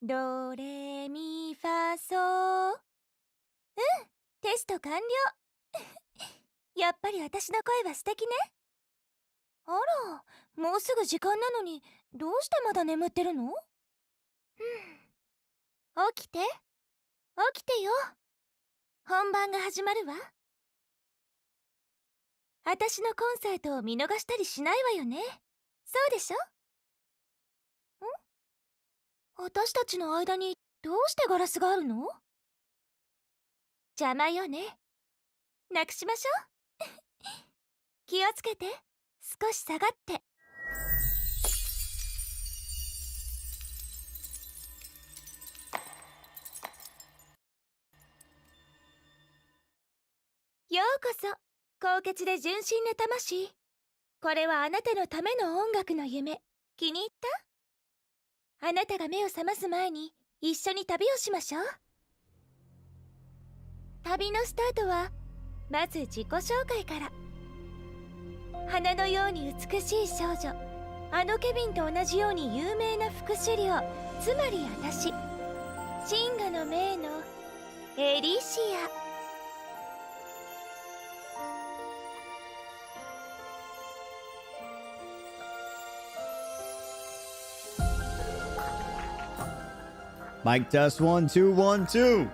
ドレミファソ。うん、テスト完了。やっぱり私の声は素敵ね。あら、もうすぐ時間なのに、どうしてまだ眠ってるの？起きて、起きてよ。本番が始まるわ。私のコンサートを見逃したりしないわよね。そうでしょ？私たちの間にどうしてガラスがあるの？邪魔よね。なくしましょう。気をつけて。少し下がって。ようこそ、高潔で純真な魂。これはあなたのための音楽の夢。気に入った？あなたが目を覚ます前に一緒に旅をしましょう。旅のスタートはまず自己紹介から。花のように美しい少女、あのケビンと同じように有名な副首領、つまり私、神河の命のエリシア。Mic test 1 2 1 2.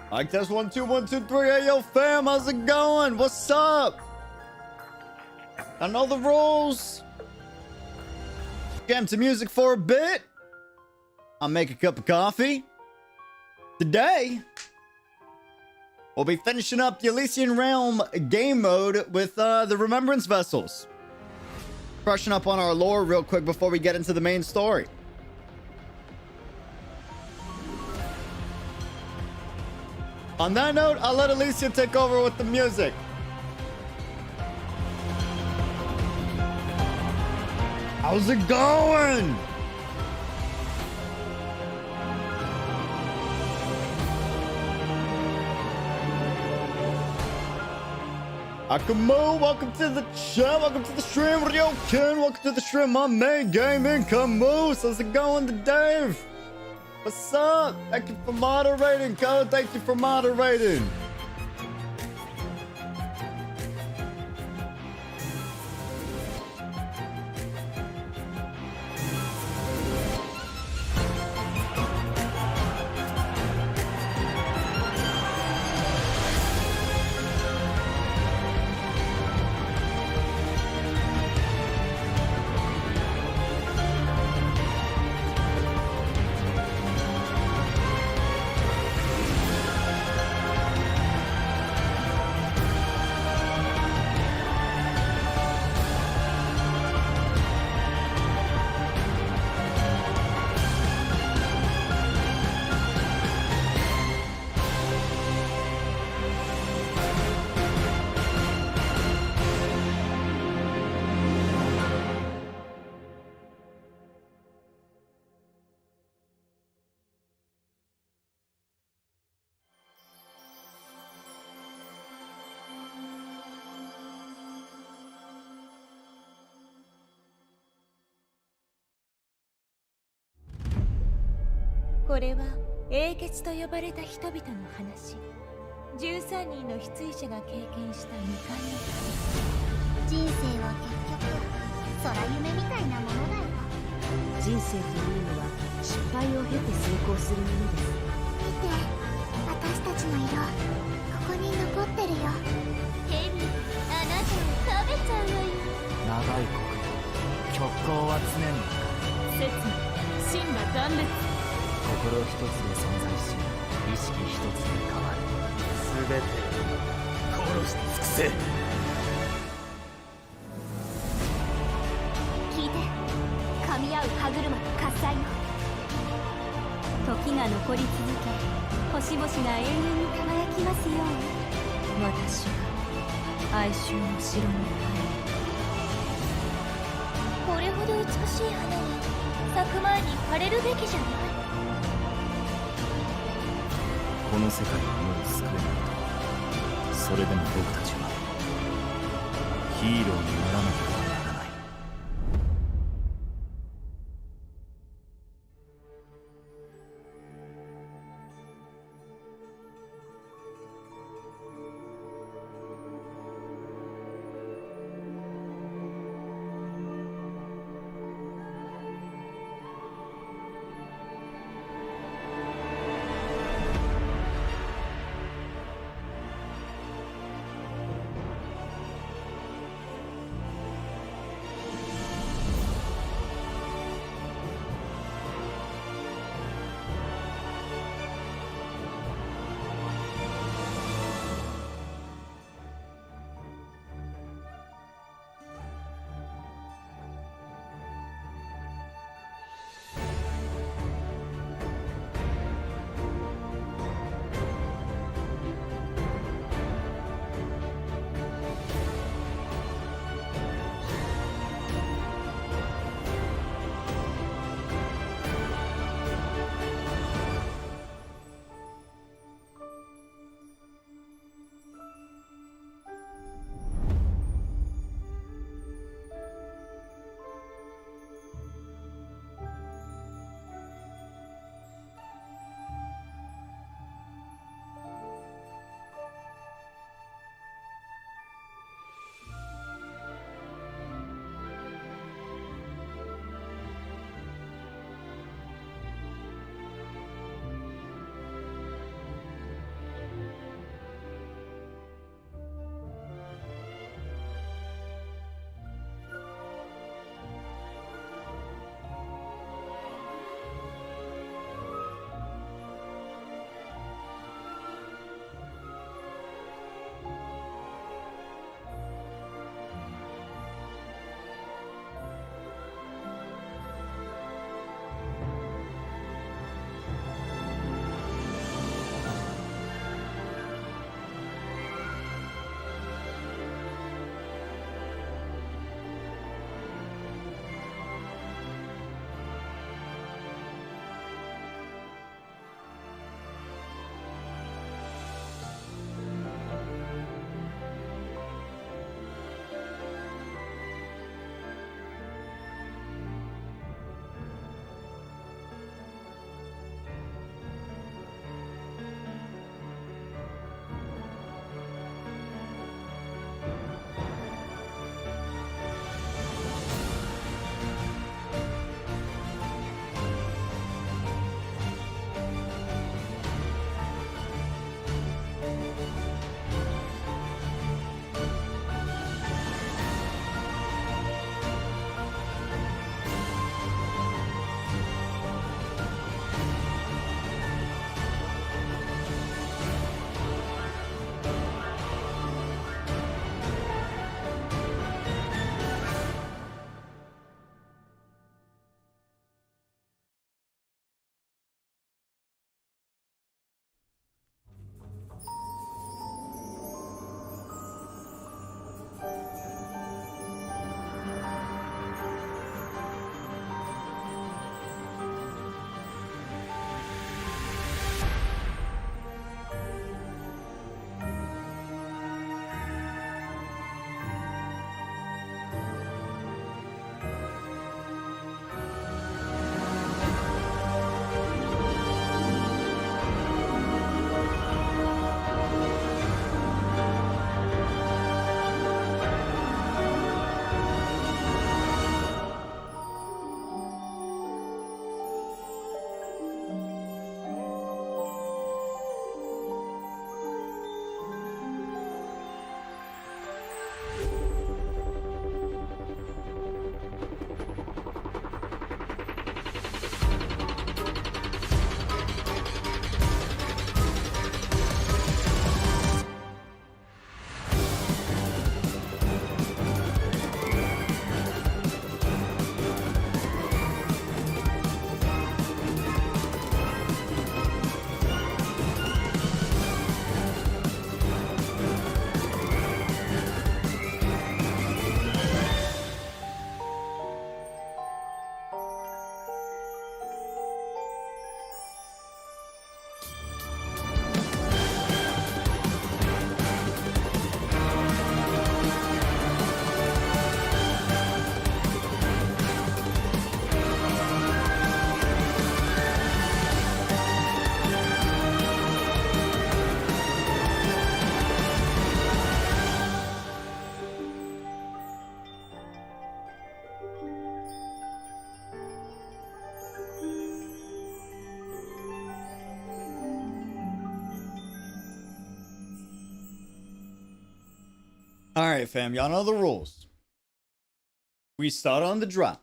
Mic test 1 2 1 2 3. Hey yo fam, how's it going? What's up? I know the rules. Jam to music for a bit. I'll make a cup of coffee. Today, we'll be finishing up the Elysian Realm game mode with the Remembrance Vessels. Brushing up on our lore real quick before we get into the main story. On that note, I'll let Elysian take over with the music. How's it going? Akamu, welcome to the chat, welcome to the stream. Ryo-kun, welcome to the stream. My main gaming Camus. How's it going today? What's up? Thank you for moderating, Code. Thank you for moderating.これは英傑と呼ばれた人々の話。13人の失意者が経験した未完の人生は結局空夢みたいなものだよ。人生というのは失敗を経て成功するものです。見て、私たちの色、ここに残ってるよ。ヘリ、あなたを食べちゃうわよ。長い国土、極光は常に切な、真羅断裂。心一つで存在し、意識一つで変わる。すべて殺し尽くせ。聞いて、噛み合う歯車と喝采よ。時が残り続け、星々が永遠に輝きますように。私が哀愁の城のこれほど美しい花は咲く前に枯れるべきじゃない。この世界はもう救えないと。それでも僕たちはヒーローにならなければならない。All right, fam. Y'all know the rules. We start on the drop.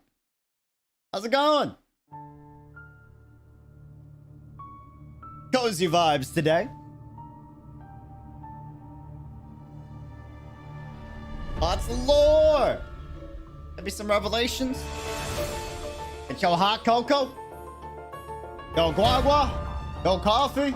How's it going? Cozy vibes today. Lots of lore. Maybe some revelations. Get your hot cocoa. Go guagua. Go coffee.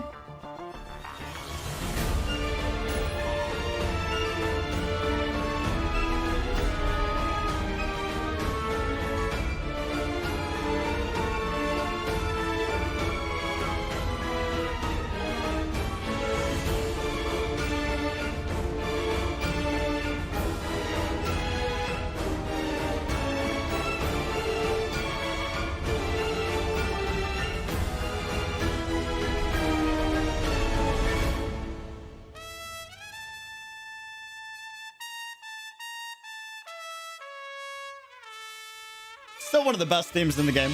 Still one of the best themes in the game.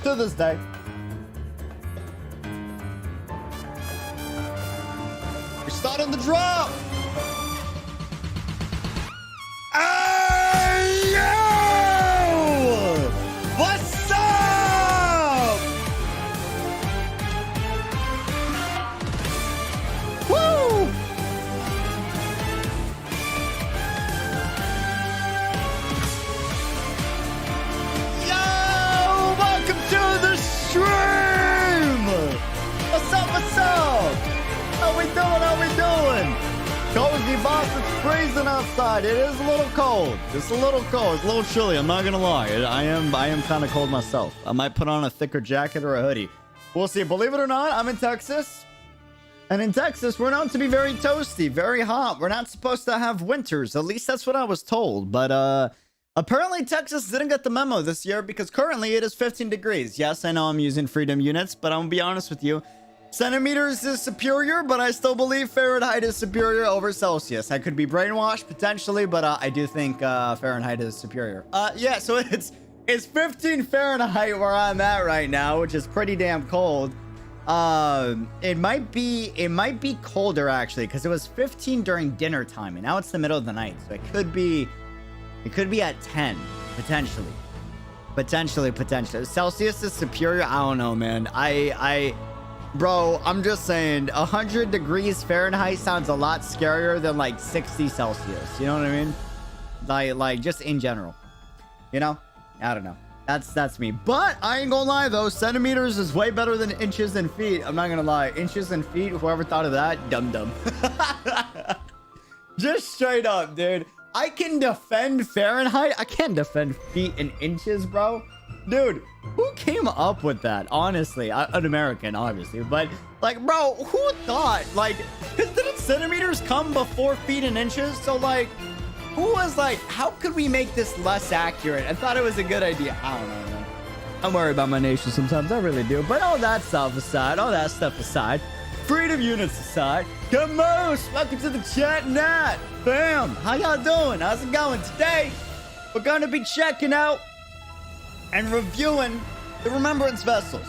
To this day. We start on the drop! Hey, yo! What's up? Woo! Stream! What's up, what's up? How we doing? Cozy boss, it's freezing outside. It is a little cold. It's a little cold. It's a little chilly, I'm not gonna lie. I am kind of cold myself. I might put on a thicker jacket or a hoodie. We'll see. Believe it or not, I'm in Texas. And in Texas, we're known to be very toasty, very hot. We're not supposed to have winters. At least that's what I was told. But, apparently, Texas didn't get the memo this year because currently it is 15 degrees. Yes, I know I'm using freedom units, but I'm gonna be honest with you. Centimeters is superior, but I still believe Fahrenheit is superior over Celsius. I could be brainwashed potentially, but I do think Fahrenheit is superior. Yeah, so it's 15 Fahrenheit where I'm at right now, which is pretty damn cold. It might be colder actually, because it was 15 during dinner time, and now it's the middle of the night, so it could be at 10, potentially. Potentially. Celsius is superior. I don't know, man. Bro, I'm just saying, 100 degrees Fahrenheit sounds a lot scarier than like 60 Celsius. You know what I mean? Like just in general. You know? I don't know. That's me. But I ain't gonna lie though, centimeters is way better than inches and feet. I'm not gonna lie. Inches and feet, whoever thought of that, dumb. Just straight up, dude. I can defend Fahrenheit. I can't defend feet and inches, bro. Dude, who came up with that? Honestly, an American, obviously. But, like, bro, who thought? Like, didn't centimeters come before feet and inches? So, like, who was like, how could we make this less accurate? I thought it was a good idea. I don't know, man. I'm worried about my nation sometimes. I really do. But all that stuff aside, freedom units aside, Camoose, welcome to the chat, Nat. Fam, how y'all doing? How's it going? Today, we're going to be checking out and reviewing the Remembrance Vessels.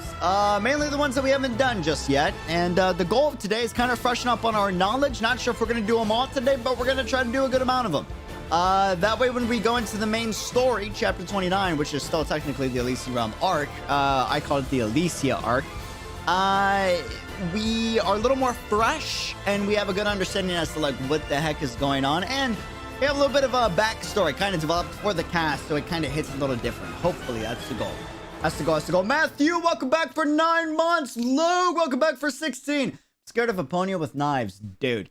Mainly the ones that we haven't done just yet. And the goal of today is kind of freshen up on our knowledge. Not sure if we're going to do them all today, but we're going to try to do a good amount of them. That way, when we go into the main story, chapter 29, which is still technically the Elysian Realm arc, I call it the Elysia arc, we are a little more fresh, and we have a good understanding as to like what the heck is going on, and we have a little bit of a backstory kind of developed for the cast, so it kind of hits a little different. Hopefully, that's the goal. That's the goal. Matthew, welcome back for 9 months. Luke, welcome back for 16. Scared of Aponia with knives, dude.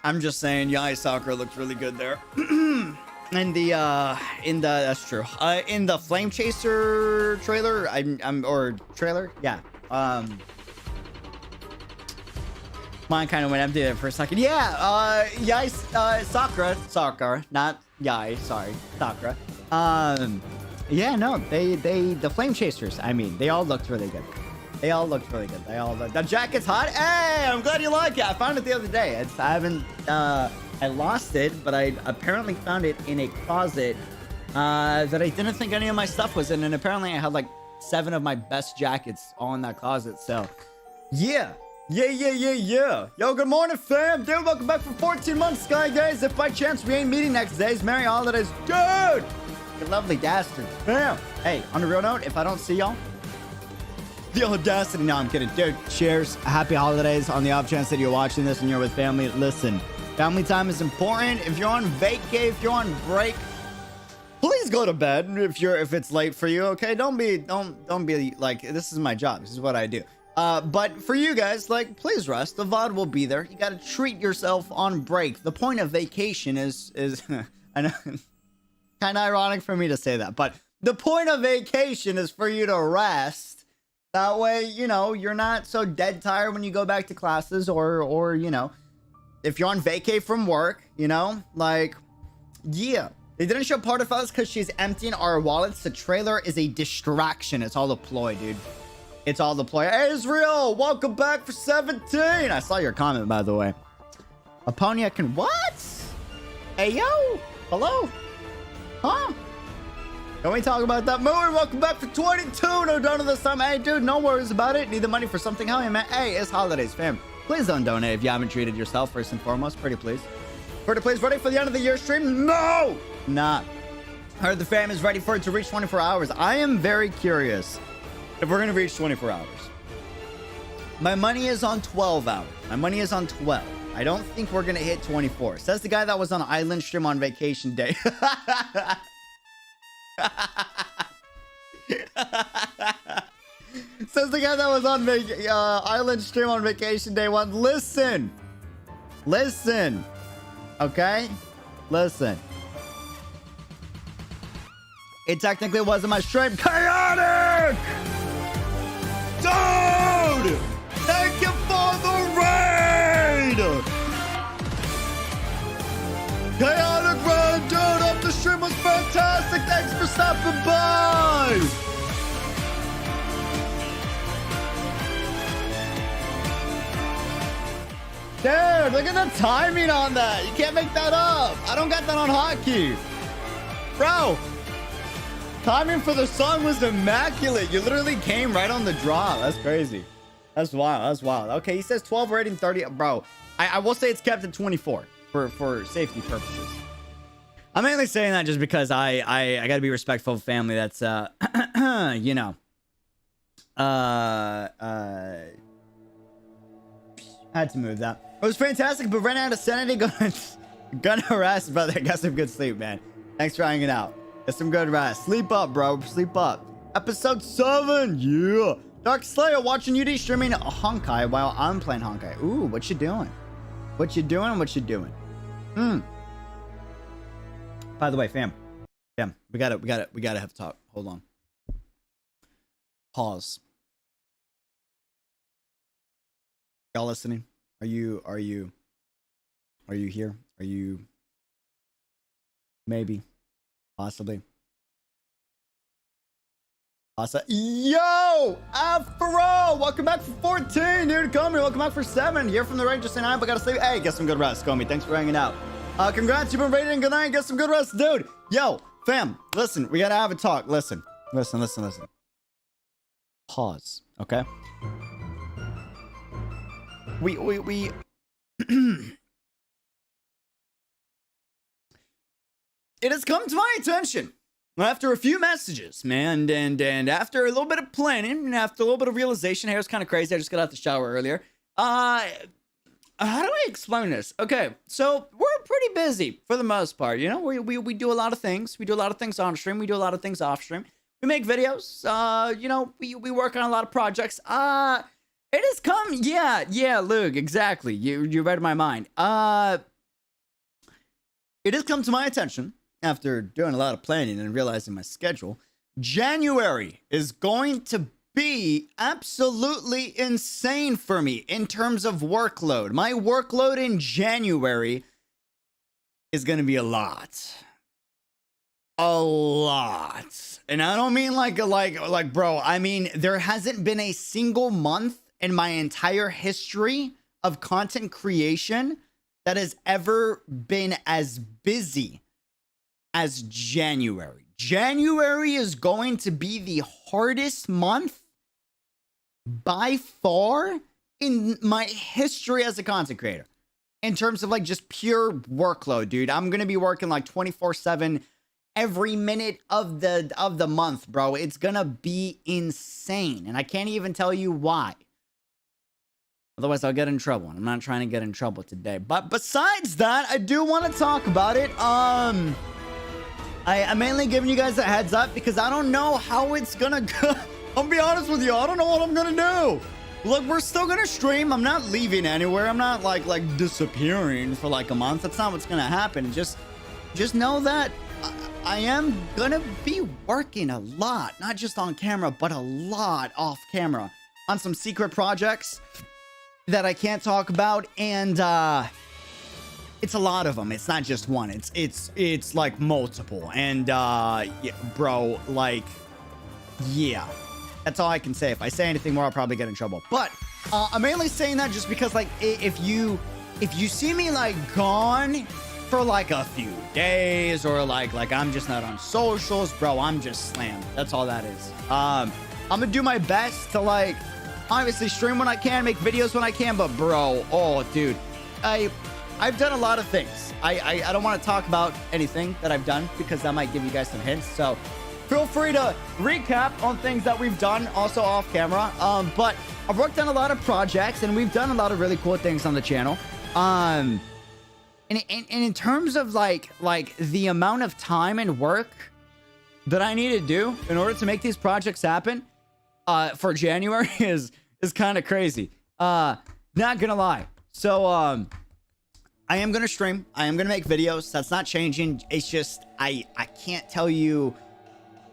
I'm just saying, 𝙃𝙖𝙪 looks really good there. That's true. In the Flame Chaser trailer, yeah. Mine kind of went empty there for a second. Yeah, Sakura, not Yai, sorry, Sakura. Yeah, no, the Flame Chasers, I mean, they all looked really good. The jacket's hot. Hey, I'm glad you like it. I found it the other day. I lost it, but I apparently found it in a closet that I didn't think any of my stuff was in, and apparently I had like 7 of my best jackets all in that closet. So, yeah, Yeah. Yo, good morning, fam. Dude, welcome back for 14 months, Sky Days. If by chance we ain't meeting next days, Merry Holidays. Dude! You lovely dastards. Fam. Hey, on a real note, if I don't see y'all, the audacity. No, I'm kidding. Dude, cheers. Happy holidays. On the off chance that you're watching this and you're with family, listen. Family time is important. If you're on vacay, if you're on break, please go to bed if it's late for you, okay? Don't be like, this is my job. This is what I do. But for you guys, like, please rest. The VOD will be there. You got to treat yourself on break. The point of vacation is I know, kind of ironic for me to say that, but the point of vacation is for you to rest. That way, you know, you're not so dead tired when you go back to classes or you know, if you're on vacay from work, you know, like, yeah. They didn't show part of us because she's emptying our wallets. The trailer is a distraction. It's all a ploy, dude. It's all the ploy. Hey, Israel, welcome back for 17. I saw your comment, by the way. A pony I can... What? Hey, yo. Hello? Huh? Can we talk about that more? Welcome back for 22. No donut this time. Hey, dude, no worries about it. Need the money for something? Hell yeah, man. Hey, it's holidays, fam. Please don't donate if you haven't treated yourself first and foremost. Pretty please. Pretty please. Ready for the end of the year stream? No! Nah. Heard the fam is ready for it to reach 24 hours. I am very curious if we're going to reach 24 hours. My money is on 12 hours. My money is on 12. I don't think we're going to hit 24. Says the guy that was on Island stream on vacation day. Says the guy that was on Island stream on vacation day one. Listen. Okay? Listen. It technically wasn't my stream. Chaotic! Dude! Thank you for the raid! Chaotic raid, dude! Up the stream was fantastic! Thanks for stopping by! Dude, look at the timing on that! You can't make that up! I don't got that on hotkey! Bro! Timing for the song was immaculate. You literally came right on the draw. That's crazy. That's wild. Okay, he says 12 rating 30. Bro, I will say it's kept at 24 for safety purposes. I'm mainly saying that just because I gotta be respectful of family that's you know. Had to move that. It was fantastic, but ran out of sanity. Gonna harass, brother. I got some good sleep, man. Thanks for hanging out. Get some good rest. Sleep up, bro. Sleep up. Episode 7. Yeah. Dark Slayer watching UD streaming Honkai while I'm playing Honkai. Ooh, what you doing? What you doing? By the way, fam. We gotta have a talk. Hold on. Pause. Y'all listening? Are you here? Are you maybe? Possibly. Yo! Afro! Welcome back for 14, dude. Come here. Welcome back for 7. Here from the range, just saying hi, but gotta sleep. Hey, get some good rest, Comey. Thanks for hanging out. Congrats, you've been rating. Good night. Get some good rest, dude. Yo, fam, listen. We gotta have a talk. Listen. Pause, okay? We It has come to my attention after a few messages, man, and after a little bit of planning and after a little bit of realization. Hair's kind of crazy. I just got out the shower earlier. How do I explain this? Okay, so we're pretty busy for the most part. You know, we do a lot of things. We do a lot of things on stream. We do a lot of things off stream. We make videos. You know, we work on a lot of projects. It has come. Yeah, Luke, exactly. You read my mind. It has come to my attention after doing a lot of planning and realizing my schedule. January is going to be absolutely insane for me in terms of workload. My workload in January is going to be a lot. And I don't mean like, bro, I mean, there hasn't been a single month in my entire history of content creation that has ever been as busy as January. January is going to be the hardest month by far in my history as a content creator. In terms of like just pure workload, dude. I'm gonna be working like 24/7 every minute of the month, bro. It's gonna be insane. And I can't even tell you why. Otherwise, I'll get in trouble. I'm not trying to get in trouble today. But besides that, I do want to talk about it. I'm mainly giving you guys a heads up because I don't know how it's gonna go. I'll be honest with you. I don't know what I'm gonna do. Look, we're still gonna stream. I'm not leaving anywhere. I'm not like disappearing for like a month. That's not what's gonna happen. Just know that I am gonna be working a lot, not just on camera, but a lot off camera on some secret projects that I can't talk about, and it's a lot of them. It's not just one. It's like multiple, and yeah, bro, like, yeah. That's all I can say. If I say anything more, I'll probably get in trouble. But I'm mainly saying that just because, like, if you see me like gone for like a few days, or like I'm just not on socials, bro, I'm just slammed. That's all that is. I'm gonna do my best to like obviously stream when I can, make videos when I can, but bro, oh dude, I've done a lot of things. I don't want to talk about anything that I've done because that might give you guys some hints. So feel free to recap on things that we've done also off camera. But I've worked on a lot of projects and we've done a lot of really cool things on the channel. And in terms of like the amount of time and work that I need to do in order to make these projects happen for January is kind of crazy. Not gonna lie. So I am gonna stream. I am gonna make videos. That's not changing. It's just I can't tell you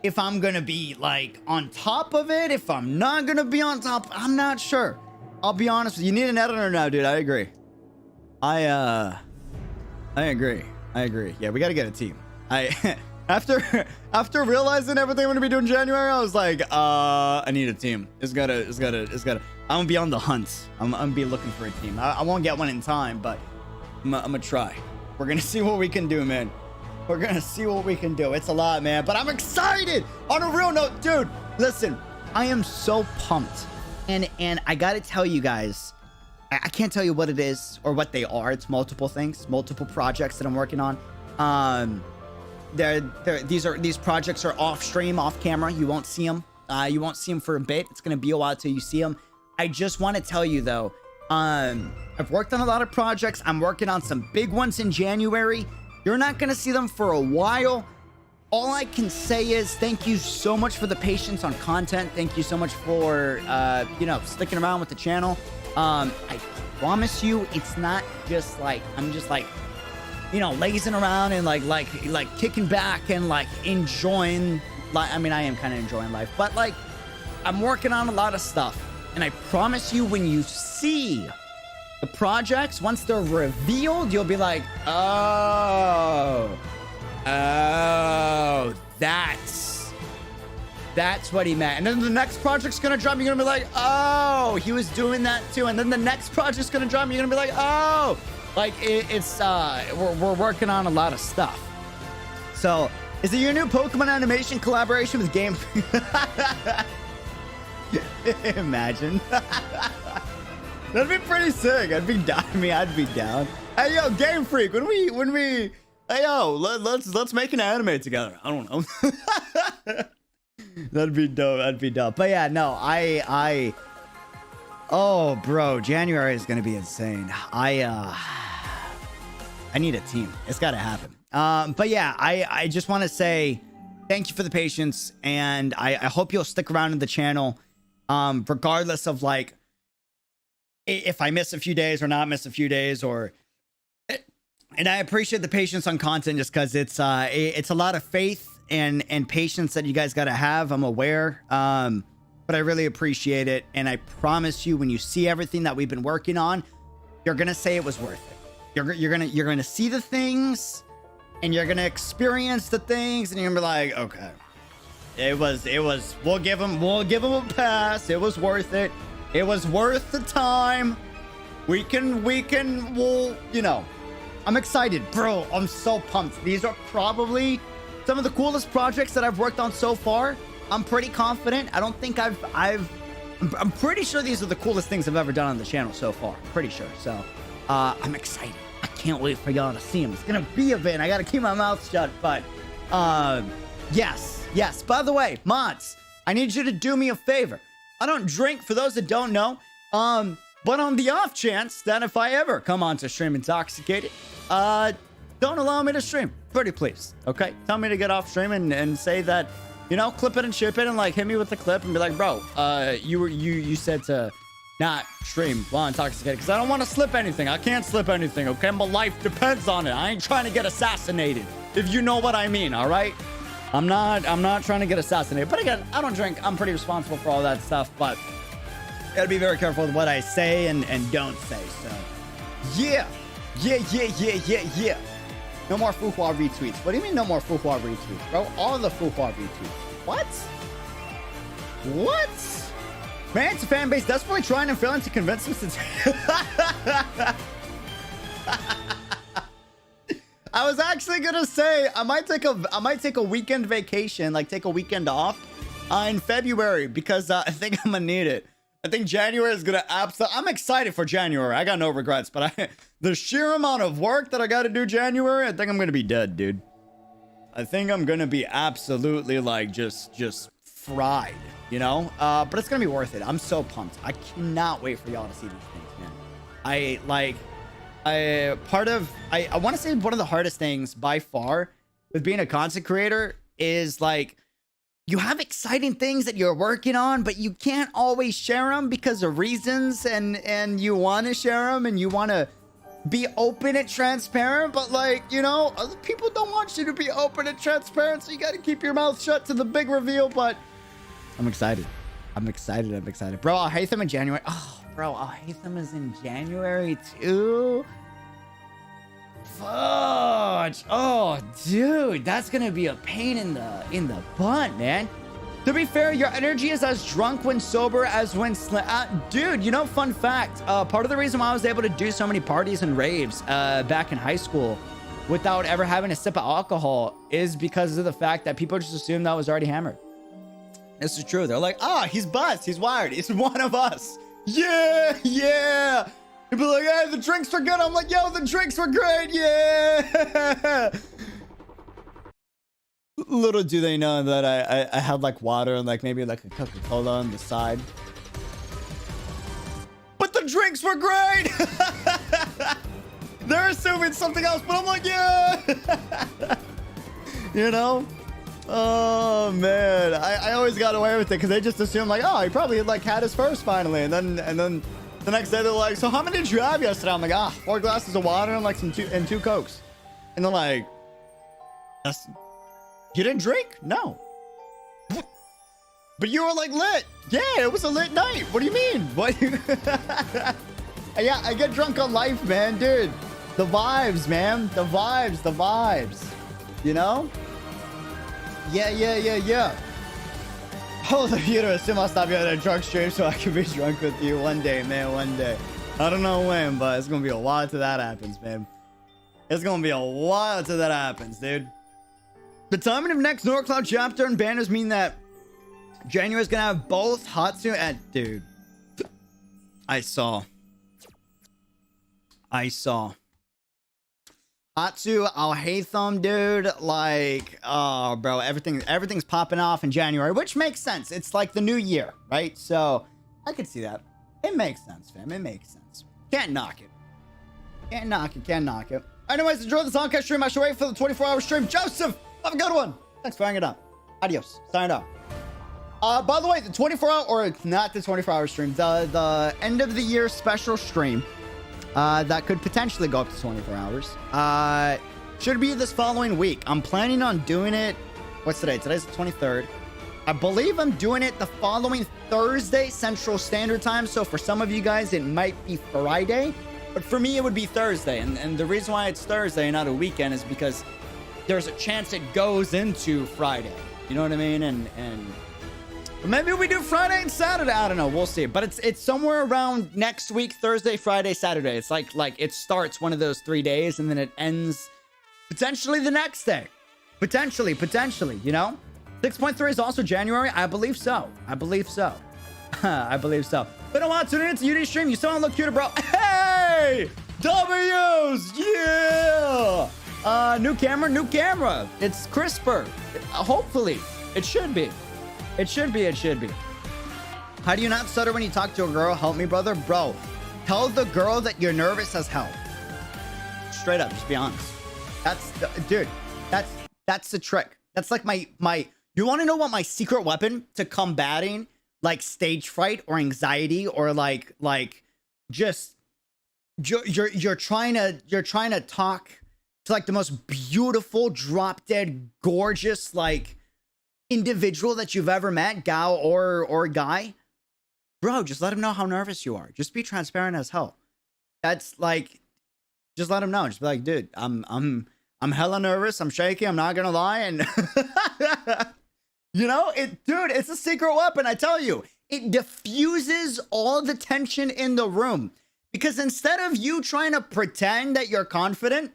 if I'm gonna be like on top of it, if I'm not gonna be on top. I'm not sure. I'll be honest with you. You need an editor now, dude. I agree. I agree. Yeah, we gotta get a team. After realizing everything I'm gonna be doing in January, I was like, I need a team. It's gotta. I'm gonna be on the hunt. I'm gonna be looking for a team. I won't get one in time, but I'm gonna try. We're gonna see what we can do, man. We're gonna see what we can do. It's a lot, man, but I'm excited. On a real note, dude, listen, I am so pumped. And I gotta tell you guys, I can't tell you what it is or what they are. It's multiple things, multiple projects that I'm working on. These projects are off stream, off camera. You won't see them. You won't see them for a bit. It's gonna be a while till you see them. I just want to tell you though, I've worked on a lot of projects. I'm working on some big ones in January. You're not going to see them for a while. All I can say is thank you so much for the patience on content. Thank you so much for, sticking around with the channel. I promise you, it's not just like, I'm just like, lazing around and like kicking back and like enjoying life. I mean, I am kind of enjoying life, but like I'm working on a lot of stuff. And I promise you, when you see the projects, once they're revealed, you'll be like, oh, that's what he meant. And then the next project's gonna drop, you're gonna be like, oh, he was doing that too. And then the next project's gonna drop, you're gonna be like, oh, like we're working on a lot of stuff. So is it your new Pokemon animation collaboration with Game? Imagine. That'd be pretty sick. I'd be down. I'd be down. Hey yo, Game Freak, when we hey yo, let's make an anime together. I don't know. That'd be dope. But yeah, no, oh bro, January is gonna be insane. I need a team. It's gotta happen. But yeah, I just want to say thank you for the patience, and I hope you'll stick around in the channel. Regardless of like if I miss a few days or not miss a few days, and I appreciate the patience on content just because it's a lot of faith and patience that you guys got to have. I'm aware, but I really appreciate it, and I promise you, when you see everything that we've been working on, you're gonna say it was worth it. You're gonna see the things, and you're gonna experience the things, and you're gonna be like, okay. It was, we'll give him a pass. It was worth it. It was worth the time. I'm excited, bro. I'm so pumped. These are probably some of the coolest projects that I've worked on so far. I'm pretty confident. I don't think I've I'm pretty sure these are the coolest things I've ever done on the channel so far. I'm pretty sure. So I'm excited. I can't wait for y'all to see them. It's gonna be a bit. I gotta keep my mouth shut, but yes. By the way, mods, I need you to do me a favor. I don't drink, for those that don't know. But on the off chance that if I ever come on to stream intoxicated, don't allow me to stream. Pretty please. Okay? Tell me to get off stream and say that, you know, clip it and ship it and like hit me with the clip and be like, bro, you said to not stream while intoxicated because I don't want to slip anything. I can't slip anything, okay? My life depends on it. I ain't trying to get assassinated, if you know what I mean, all right? I'm not trying to get assassinated. But again, I don't drink. I'm pretty responsible for all that stuff, but gotta be very careful with what I say and don't say. So yeah. No more Fuhua retweets. What do you mean no more Fuhua retweets, bro? All the Fuhua retweets. What? Man, it's a fan base desperately trying and failing to convince us to I was actually gonna say I might take a weekend vacation, like take a weekend off in February because I think I'm gonna need it. I think January is gonna I'm excited for January. I got no regrets, but the sheer amount of work that I got to do January, I think I'm gonna be dead, dude. I think I'm gonna be absolutely like just fried, you know. But it's gonna be worth it. I'm so pumped. I cannot wait for y'all to see these things, man. I want to say one of the hardest things by far with being a content creator is like you have exciting things that you're working on, but you can't always share them because of reasons, and you want to share them and you want to be open and transparent, but like, you know, other people don't want you to be open and transparent, so you got to keep your mouth shut to the big reveal. But I'm excited. I'm excited. Bro, Ḥaitham in January. Oh, bro, Ḥaitham is in January too. Fudge. Oh, dude, that's gonna be a pain in the butt, man. To be fair, your energy is as drunk when sober as when dude, you know, fun fact, part of the reason why I was able to do so many parties and raves back in high school without ever having a sip of alcohol is because of the fact that people just assumed that I was already hammered. This is true. They're like, he's buzzed, he's wired, he's one of us. Yeah. You'd be like, hey, the drinks were good. I'm like, yo, the drinks were great. Yeah. Little do they know that I had like water and like maybe like a Coca-Cola on the side. But the drinks were great. They're assuming something else, but I'm like, yeah. You know? Oh, man. I always got away with it because they just assume like, he probably like had his first finally. And then the next day they're like, so how many did you have yesterday? I'm like, 4 glasses of water and like two Cokes. And they're like, you didn't drink? No. But you were like lit. Yeah, it was a lit night. What do you mean? What? Yeah, I get drunk on life, man, dude. The vibes, man. The vibes. You know? Yeah. Hold the uterus. Assume I'll stop you at a drunk stream so I can be drunk with you one day, man. One day. I don't know when, but it's gonna be a while till that happens, man. It's gonna be a while till that happens, dude. The timing of next Norcloud chapter and banners mean that January is gonna have both Hatsu and dude. I saw. Hatsu, 𝙃𝙖𝙪, dude. Like, oh, bro, everything's popping off in January, which makes sense. It's like the new year, right? So I could see that. It makes sense, fam. It makes sense. Can't knock it. Anyways, enjoy this Honkai stream. I should wait for the 24-hour stream. Joseph, have a good one. Thanks for hanging out. Adios. Sign out. By the way, the 24-hour, or not the 24-hour stream, the end of the year special stream, that could potentially go up to 24 hours. Should be this following week. I'm planning on doing it. What's today? Today's the 23rd. I believe I'm doing it the following Thursday Central Standard Time. So for some of you guys, it might be Friday, but for me, it would be Thursday. And the reason why it's Thursday and not a weekend is because there's a chance it goes into Friday. You know what I mean? And maybe we do Friday and Saturday. I don't know. We'll see. But it's somewhere around next week, Thursday, Friday, Saturday. It's like it starts one of those 3 days and then it ends potentially the next day. Potentially, you know? 6.3 is also January. I believe so. I believe so. Been a while tuning into UD stream. You still don't look cuter, bro. Hey! W's! Yeah! New camera. It's crisper. Hopefully. It should be. It should be. How do you not stutter when you talk to a girl? Help me, brother. Bro, tell the girl that you're nervous as hell. Straight up, just be honest. Dude, that's the trick. That's like my you want to know what my secret weapon to combating like stage fright or anxiety or like just you're trying to talk to like the most beautiful, drop dead, gorgeous like individual that you've ever met, gal or guy. Bro, just let him know how nervous you are. Just be transparent as hell. That's like, just let him know. Just be like, dude, I'm hella nervous. I'm shaky. I'm not gonna lie. And you know, dude, it's a secret weapon. I tell you, it diffuses all the tension in the room. Because instead of you trying to pretend that you're confident,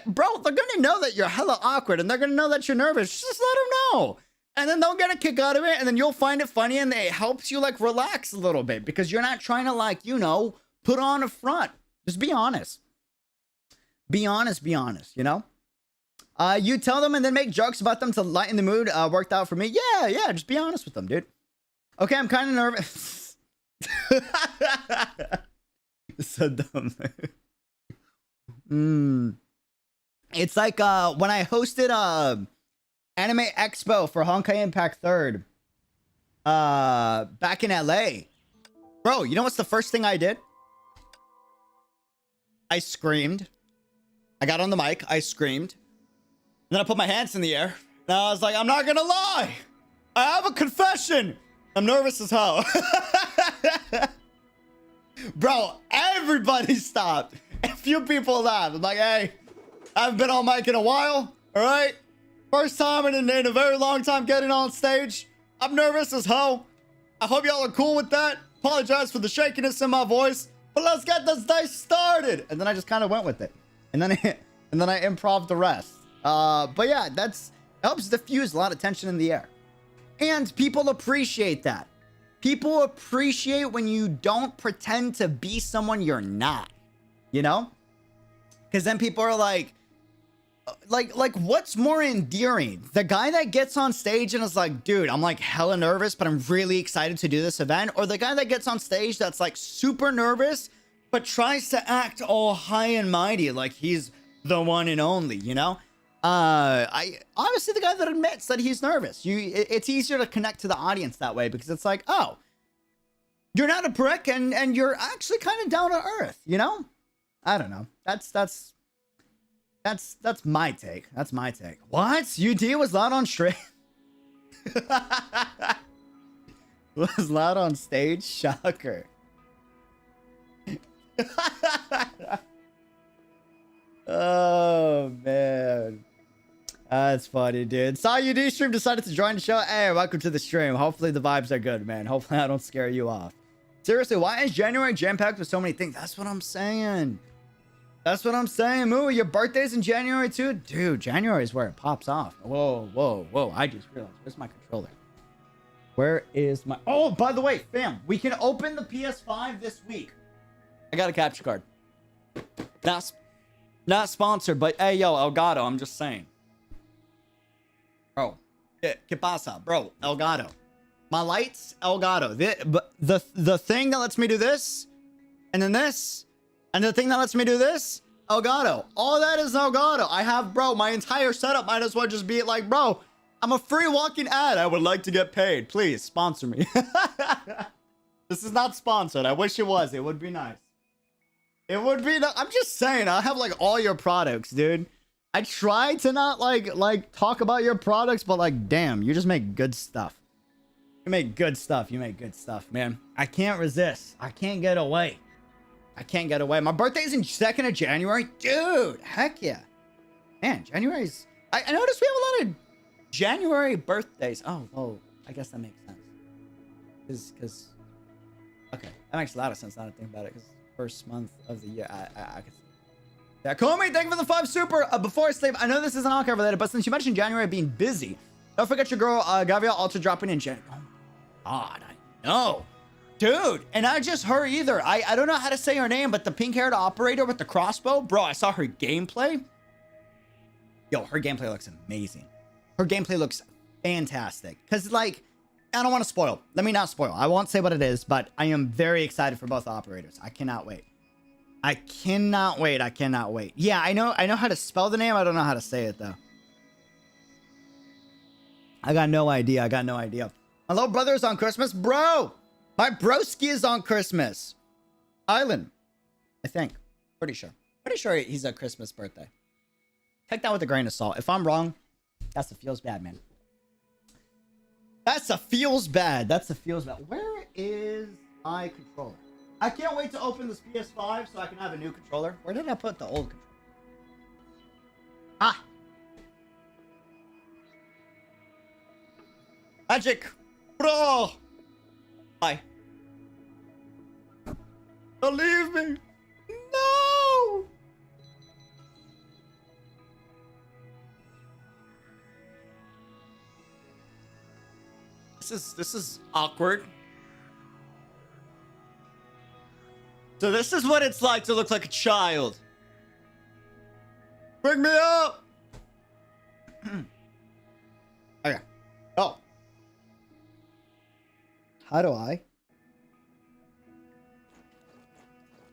bro, they're gonna know that you're hella awkward and they're gonna know that you're nervous. Just let them know. And then they'll get a kick out of it, and then you'll find it funny, and it helps you like relax a little bit because you're not trying to like, you know, put on a front. Just be honest. Be honest, you know? You tell them and then make jokes about them to lighten the mood. Worked out for me. Yeah, just be honest with them, dude. Okay, I'm kind of nervous. So dumb. It's like when I hosted Anime Expo for Honkai Impact 3rd back in LA. Bro, you know what's the first thing I did? I screamed. I got on the mic, I screamed. And then I put my hands in the air. And I was like, I'm not gonna lie. I have a confession. I'm nervous as hell. Bro, everybody stopped. A few people laughed. I'm like, hey, I haven't been on mic in a while. All right? First time in a very long time getting on stage. I'm nervous as hell. I hope y'all are cool with that. Apologize for the shakiness in my voice. But let's get this day started. And then I just kind of went with it. And then I improv the rest. But yeah, helps diffuse a lot of tension in the air. And people appreciate that. People appreciate when you don't pretend to be someone you're not. You know? Because then people are like what's more endearing? The guy that gets on stage and is like, dude, I'm like hella nervous, but I'm really excited to do this event. Or the guy that gets on stage that's like super nervous, but tries to act all high and mighty like he's the one and only, you know? I obviously the guy that admits that he's nervous. It's easier to connect to the audience that way because it's like, oh, you're not a prick and you're actually kind of down to earth, you know? I don't know. That's my take. That's my take. What? UD was loud on stream? Was loud on stage? Shocker. Oh, man. That's funny, dude. Saw UD stream, decided to join the show. Hey, welcome to the stream. Hopefully the vibes are good, man. Hopefully I don't scare you off. Seriously, why is January jam-packed with so many things? That's what I'm saying. That's what I'm saying. Moo, your birthday's in January too? Dude, January is where it pops off. Whoa. I just realized. Where's my controller? Where is my... Oh, by the way, fam, we can open the PS5 this week. I got a capture card. Not sponsored, but hey, yo, Elgato, I'm just saying. Bro, ¿qué pasa? Bro, Elgato. My lights, Elgato. The thing that lets me do this, and then this, and the thing that lets me do this, Elgato. All that is Elgato. I have, bro, my entire setup might as well just be like, bro, I'm a free walking ad. I would like to get paid. Please, sponsor me. This is not sponsored. I wish it was. It would be nice. It would be, I'm just saying, I have like all your products, dude. I try to not like talk about your products, but like, damn, you just make good stuff. You make good stuff. You make good stuff, man. I can't resist. I can't get away. I can't get away. My birthday's in 2nd of January. Dude, heck yeah. Man, January's... I noticed we have a lot of January birthdays. Oh, well, I guess that makes sense. Because... Okay, that makes a lot of sense now to think about it. Because first month of the year, I can see. Yeah, Comey, thank you for the 5 super. Before I sleep, I know this isn't Honkai related, but since you mentioned January being busy, don't forget your girl, Gavia, also dropping in January. Oh, God, I No. Dude, and not just her either. I don't know how to say her name, but the pink-haired operator with the crossbow. Bro, I saw her gameplay. Yo, her gameplay looks amazing. Her gameplay looks fantastic. Because, like, I don't want to spoil. Let me not spoil. I won't say what it is, but I am very excited for both operators. I cannot wait. I cannot wait. I cannot wait. Yeah, I know how to spell the name. I don't know how to say it, though. I got no idea. I got no idea. My little brother is on Christmas. Bro! My broski is on Christmas. Island. I think. Pretty sure. Pretty sure he's a Christmas birthday. Take that with a grain of salt. If I'm wrong, that's a feels bad, man. That's a feels bad. That's a feels bad. Where is my controller? I can't wait to open this PS5 so I can have a new controller. Where did I put the old controller? Ah. Magic. Bro. Hi. Don't leave me. No. This is awkward. So this is what it's like to look like a child. Bring me up. Okay. Oh. How do I?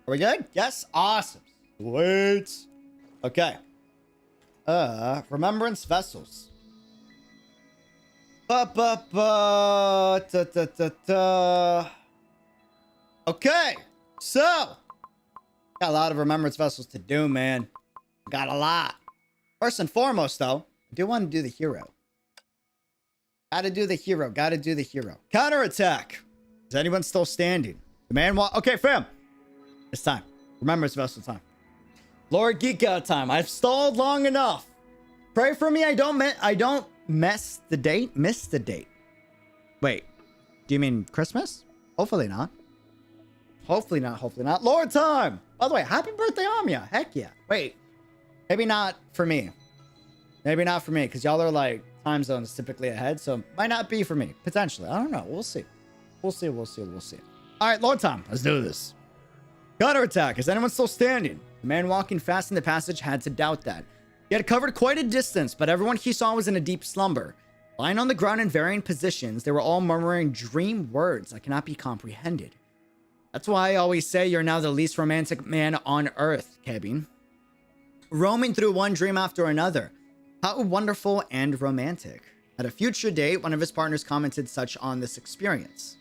Are we good? Yes. Awesome. Sweet. Okay. Remembrance vessels. Okay. So, got a lot of remembrance vessels to do, man. Got a lot. First and foremost, though, I do want to do the hero. Gotta do the hero. Gotta do the hero. Counterattack. Is anyone still standing? The man okay, fam. It's time. Remembrance vessel time. Lord Geek Out time. I've stalled long enough. Pray for me. I don't miss the date. Miss the date. Wait. Do you mean Christmas? Hopefully not. Hopefully not. Hopefully not. Lord time. By the way, happy birthday, Amia. Heck yeah. Wait. Maybe not for me. Maybe not for me, because y'all are like time zones typically ahead, so might not be for me. Potentially. I don't know. We'll see. We'll see. We'll see. We'll see. All right, Lord time. Let's do this. Counterattack. Is anyone still standing? The man walking fast in the passage had to doubt that. He had covered quite a distance, but everyone he saw was in a deep slumber. Lying on the ground in varying positions, they were all murmuring dream words that cannot be comprehended. That's why I always say you're now the least romantic man on earth, Kevin. Roaming through one dream after another. How wonderful and romantic. At a future date, one of his partners commented such on this experience.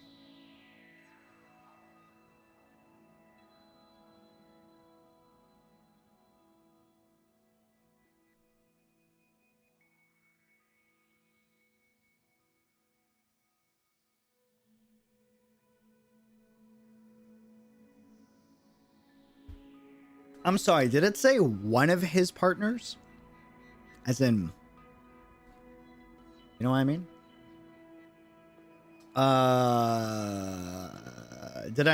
I'm sorry, did it say one of his partners? As in, you know what I mean? Did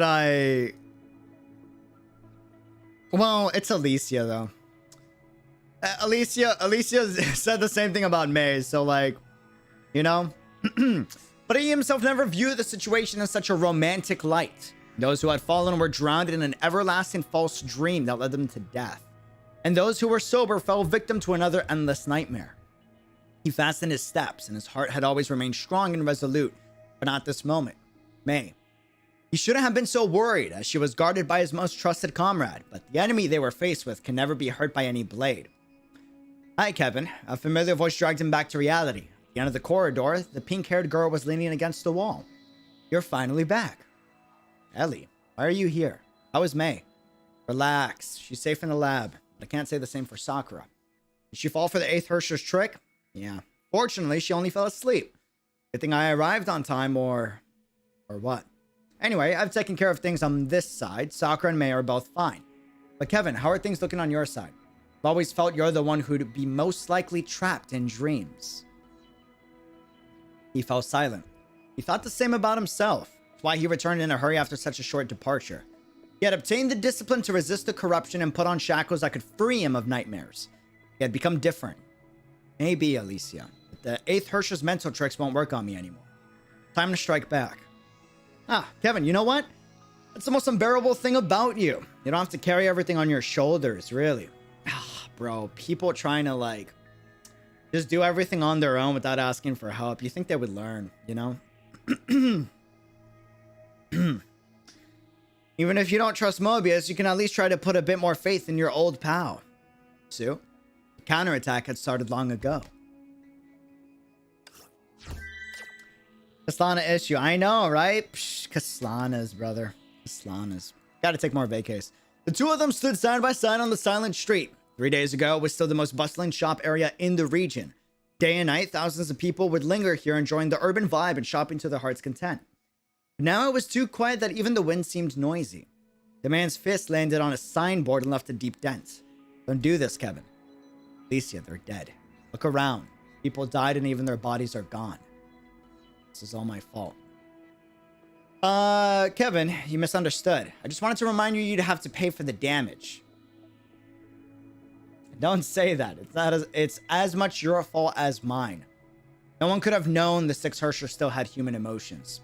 I? Well, it's Alicia though. Alicia said the same thing about May, so like, you know? But he himself never viewed the situation in such a romantic light. Those who had fallen were drowned in an everlasting false dream that led them to death. And those who were sober fell victim to another endless nightmare. He fastened his steps, and his heart had always remained strong and resolute, but not this moment. May. He shouldn't have been so worried, as she was guarded by his most trusted comrade, but the enemy they were faced with can never be hurt by any blade. Hi, Kevin. A familiar voice dragged him back to reality. At the end of the corridor, the pink-haired girl was leaning against the wall. You're finally back. Ellie, why are you here? How is May? Relax. She's safe in the lab. But I can't say the same for Sakura. Did she fall for the 𝙃𝙖𝙩𝙠's trick? Yeah. Fortunately, she only fell asleep. Good thing I arrived on time, or what? Anyway, I've taken care of things on this side. Sakura and May are both fine. But Kevin, how are things looking on your side? I've always felt you're the one who'd be most likely trapped in dreams. He fell silent. He thought the same about himself. That's why he returned in a hurry after such a short departure. He had obtained the discipline to resist the corruption and put on shackles that could free him of nightmares. He had become different. Maybe, Alicia, but the 𝙃𝙖𝙩𝙪's mental tricks won't work on me anymore. Time to strike back. Ah, Kevin, you know what? That's the most unbearable thing about you. You don't have to carry everything on your shoulders, really. Ah, bro, people trying to, like, just do everything on their own without asking for help. You think they would learn, you know? Even if you don't trust Mobius, you can at least try to put a bit more faith in your old pal. Sue, the counterattack had started long ago. Kaslana issue. I know, right? Psh, Kaslanas, brother. Kaslanas. Gotta take more vacays. The two of them stood side by side on the silent street. 3 days ago, it was still the most bustling shop area in the region. Day and night, thousands of people would linger here enjoying the urban vibe and shopping to their heart's content. Now it was too quiet that even the wind seemed noisy. The man's fist landed on a signboard and left a deep dent. Don't do this, Kevin. Elysian, they're dead. Look around. People died and even their bodies are gone. This is all my fault. Kevin, you misunderstood. I just wanted to remind you you'd have to pay for the damage. Don't say that. It's as much your fault as mine. No one could have known the Six Hershers still had human emotions.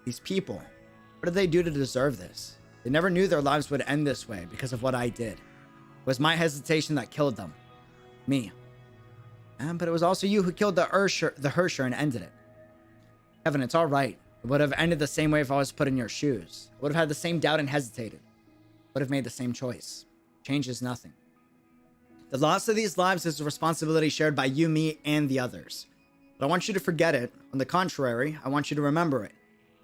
These people, what did they do to deserve this? They never knew their lives would end this way because of what I did. It was my hesitation that killed them. Me. But it was also you who killed the Hersher and ended it. Kevin, it's alright. It would have ended the same way if I was put in your shoes. I would have had the same doubt and hesitated. Would have made the same choice. Change is nothing. The loss of these lives is a responsibility shared by you, me, and the others. But I want you to forget it. On the contrary, I want you to remember it.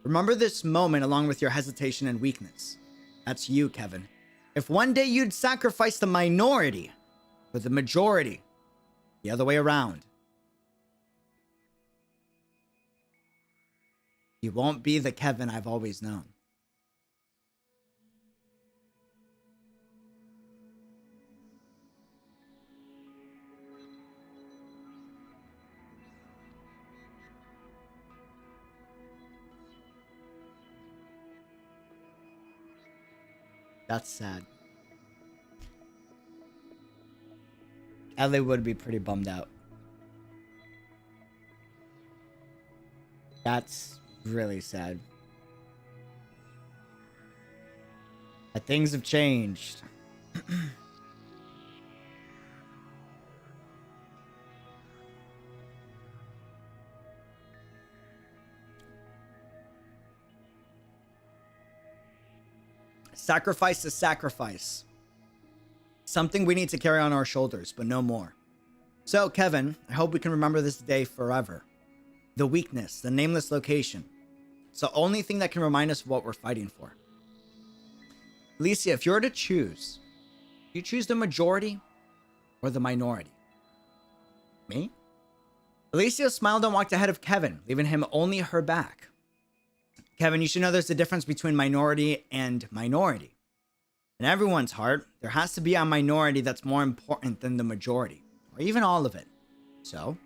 Remember this moment along with your hesitation and weakness. That's you, Kevin. If one day you'd sacrifice the minority for the majority, the other way around, you won't be the Kevin I've always known. That's sad. Ellie would be pretty bummed out. That's really sad. But things have changed. Sacrifice is sacrifice. Something we need to carry on our shoulders, but no more. So, Kevin, I hope we can remember this day forever. The weakness, the nameless location. It's the only thing that can remind us of what we're fighting for. Alicia, if you were to choose, do you choose the majority or the minority? Me? Alicia smiled and walked ahead of Kevin, leaving him only her back. Kevin, you should know there's a difference between minority and minority. In everyone's heart, there has to be a minority that's more important than the majority, or even all of it. So,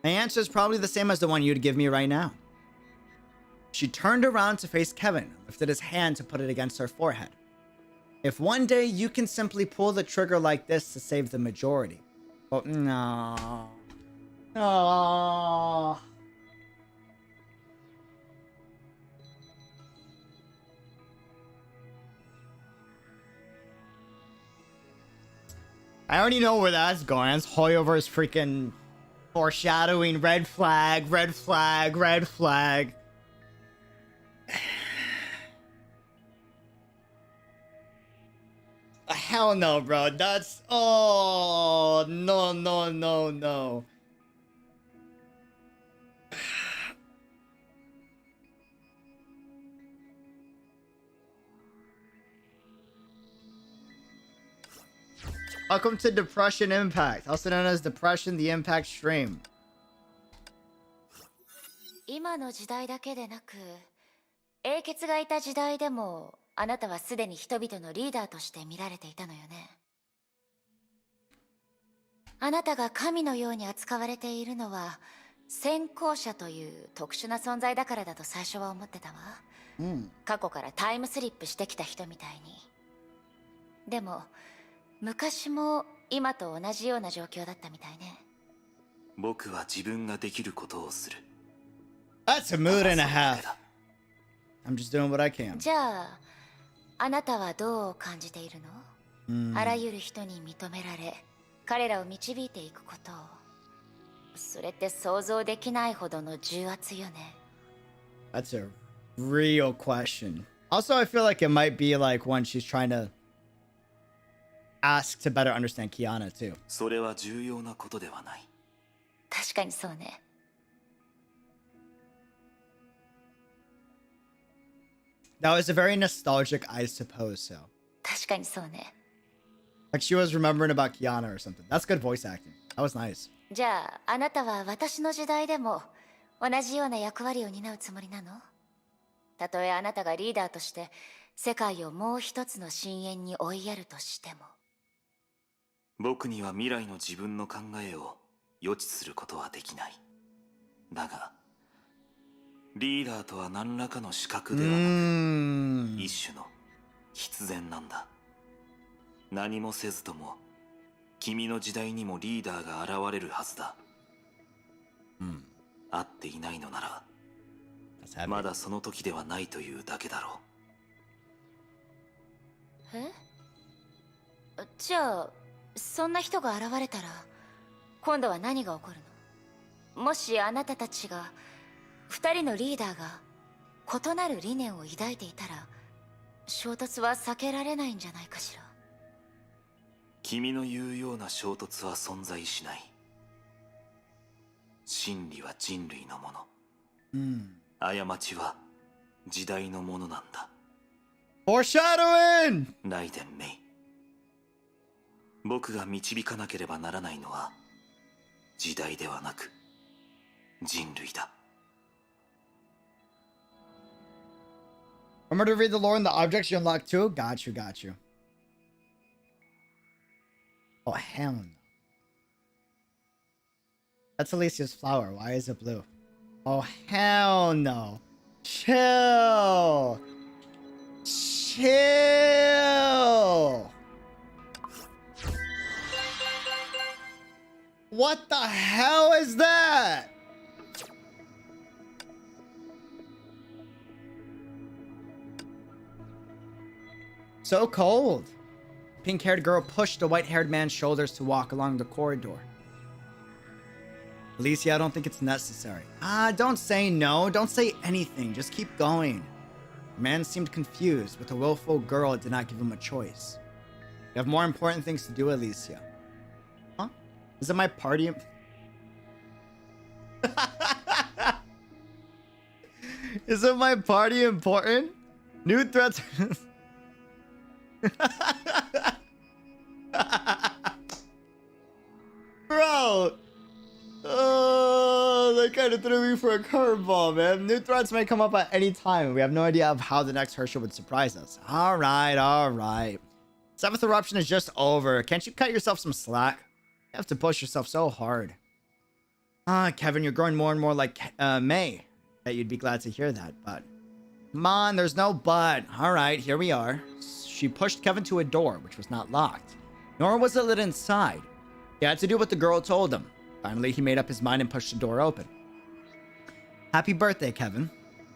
my answer is probably the same as the one you'd give me right now. She turned around to face Kevin, lifted his hand to put it against her forehead. If one day you can simply pull the trigger like this to save the majority. But no. Oh. I already know where that's going. That's Hoyover's freaking foreshadowing. Red flag, red flag, red flag. Hell no, bro. That's... Oh, no, no, no, no. Welcome to Depression Impact, also known as Depression the Impact Stream. 今の時代だけでなく、英傑がいた時代でもあなたはすでに人々のリーダーとして見られていたのよね。あなたが神のように扱われているのは先行者という特殊な存在だからだと最初は思ってたわ。過去からタイムスリップしてきた人みたいに。でも昔も今と同じような状況だったみたいね。僕は自分ができることをする。That's a mood and a half. I'm just doing what I can. じゃあ、あなたはどう感じているの？あらゆる人に認められ、彼らを導いていくことを。それって想像できないほどの重圧よね。That's a real question. Also, I feel like it might be like when she's trying to ask to better understand Kiana too. それは重要なことではない。確かにそうね。That was a very nostalgic, I suppose so. 確かにそうね。Like she was remembering about Kiana or something. That's good voice acting. That was nice. じゃあ、あなたは私の時代でも同じような役割を担うつもりなの？たとえあなたがリーダーとして世界をもう一つの深淵に追いやるとしても。僕には未来の自分の考えを予知することはできない。だが、リーダーとは何らかの資格ではなく、一種の必然なんだ。何もせずとも、君の時代にもリーダーが現れるはずだ。会っていないのなら、まだその時ではないというだけだろう。え？じゃあ、そんな人が現れたら、今度は何が起こるの？もしあなたたちが、二人のリーダーが異なる理念を抱いていたら、衝突は避けられないんじゃないかしら。君の言うような衝突は存在しない。真理は人類のもの。過ちは時代のものなんだ。Foreshadowing! ライデン・メイ。僕が導かなければならないのは、時代ではなく、人類だ。Remember to read the lore and the objects you unlock too? Got you, got you. Oh, hell no. That's Alicia's flower. Why is it blue? Oh, hell no. Chill. Chill. What the hell is that? So cold. Pink-haired girl pushed the white-haired man's shoulders to walk along the corridor. Alicia, I don't think it's necessary. Don't say no. Don't say anything. Just keep going. The man seemed confused, but the willful girl did not give him a choice. You have more important things to do, Alicia. Huh? Is it my party? Is it my party important? New threats. Bro, they kind of threw me for a curveball, man. New threats may come up at any time. We have no idea of how the next Herschel would surprise us. All right. Seventh eruption is just over. Can't you cut yourself some slack? You have to push yourself so hard. Kevin, you're growing more and more like May. Bet you'd be glad to hear that, but come on, there's no but. All right, here we are. She pushed Kevin to a door, which was not locked, nor was it lit inside. He had to do what the girl told him. Finally, he made up his mind and pushed the door open. Happy birthday, Kevin.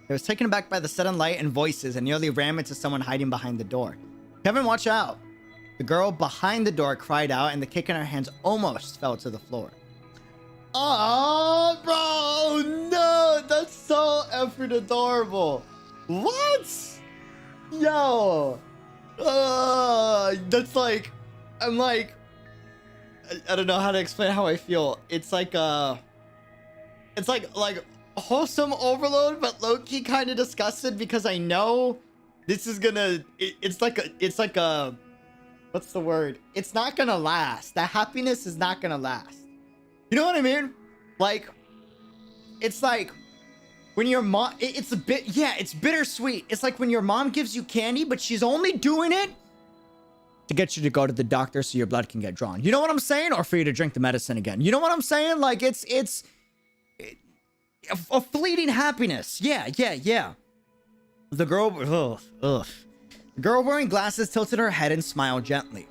He was taken aback by the sudden light and voices and nearly ran into someone hiding behind the door. Kevin, watch out. The girl behind the door cried out, and the cake in her hands almost fell to the floor. Oh, bro, no, that's so effing adorable. What? Yo. That's like, I'm like, I don't know how to explain how I feel. It's like wholesome overload, but low-key kind of disgusted because I know this is gonna, it's like a, what's the word? It's not gonna last. That happiness is not gonna last. You know what I mean? Like, it's like when your mom, it's a bit, yeah, it's bittersweet. It's like when your mom gives you candy, but she's only doing it to get you to go to the doctor so your blood can get drawn. You know what I'm saying? Or for you to drink the medicine again. You know what I'm saying? Like, it's a fleeting happiness. Yeah. The girl, The girl wearing glasses tilted her head and smiled gently.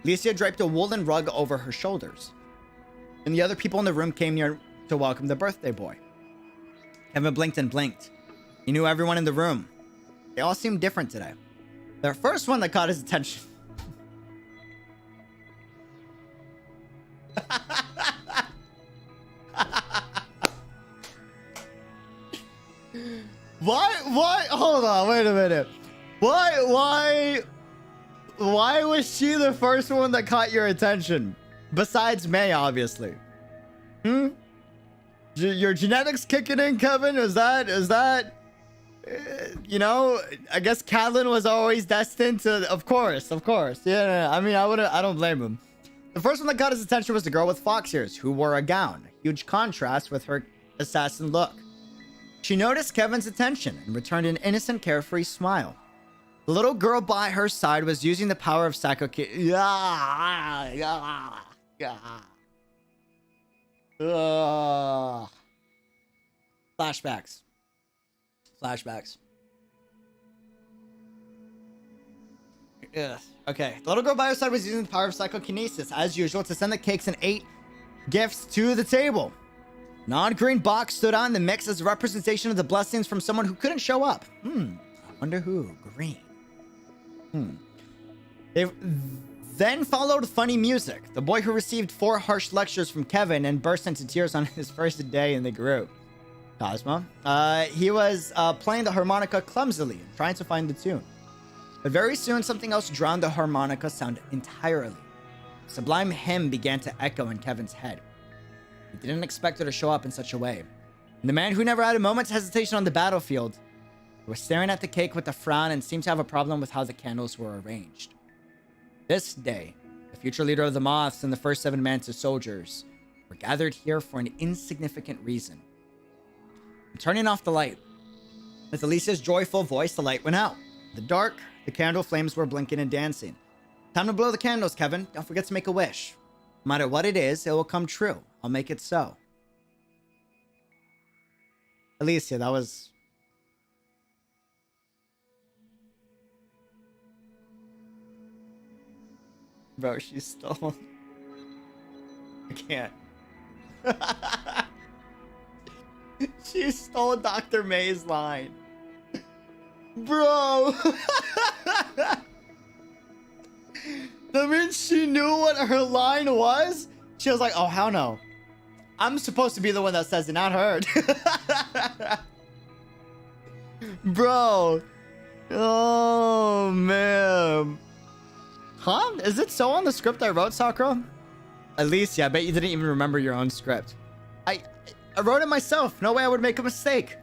Alicia draped a woolen rug over her shoulders, and the other people in the room came near to welcome the birthday boy. Kevin blinked and blinked. He knew everyone in the room. They all seemed different today. The first one that caught his attention. Why? Hold on, wait a minute. Why was she the first one that caught your attention? Besides May, obviously. Your genetics kicking in, Kevin? Is that you know, I guess Catelyn was always destined to, of course. Yeah, I mean, I don't blame him. The first one that caught his attention was the girl with fox ears, who wore a gown, a huge contrast with her assassin look. She noticed Kevin's attention and returned an innocent, carefree smile. The little girl by her side was using the power of Flashbacks. Ugh. Okay. The little girl by her side was using the power of psychokinesis, as usual, to send the cakes and 8 gifts to the table. Non-green box stood on the mix as a representation of the blessings from someone who couldn't show up. I wonder who. Green. They then followed funny music. The boy who received 4 harsh lectures from Kevin and burst into tears on his first day in the group. Cosmo. He was playing the harmonica clumsily, trying to find the tune. But very soon, something else drowned the harmonica sound entirely. A sublime hymn began to echo in Kevin's head. He didn't expect her to show up in such a way. And the man who never had a moment's hesitation on the battlefield was staring at the cake with a frown and seemed to have a problem with how the candles were arranged. This day, the future leader of the Moths and the first 7 Mantis soldiers were gathered here for an insignificant reason. Turning off the light. With Alicia's joyful voice, the light went out. In the dark, the candle flames were blinking and dancing. Time to blow the candles, Kevin. Don't forget to make a wish. No matter what it is, it will come true. I'll make it so. Alicia, that was... Bro, she stole... I can't. She stole Dr. May's line. Bro! That means she knew what her line was? She was like, oh, hell no. I'm supposed to be the one that says it, not her. Bro. Oh, man. Huh? Is it so on the script I wrote, Sakura? Alicia, I bet you didn't even remember your own script. I wrote it myself. No way I would make a mistake.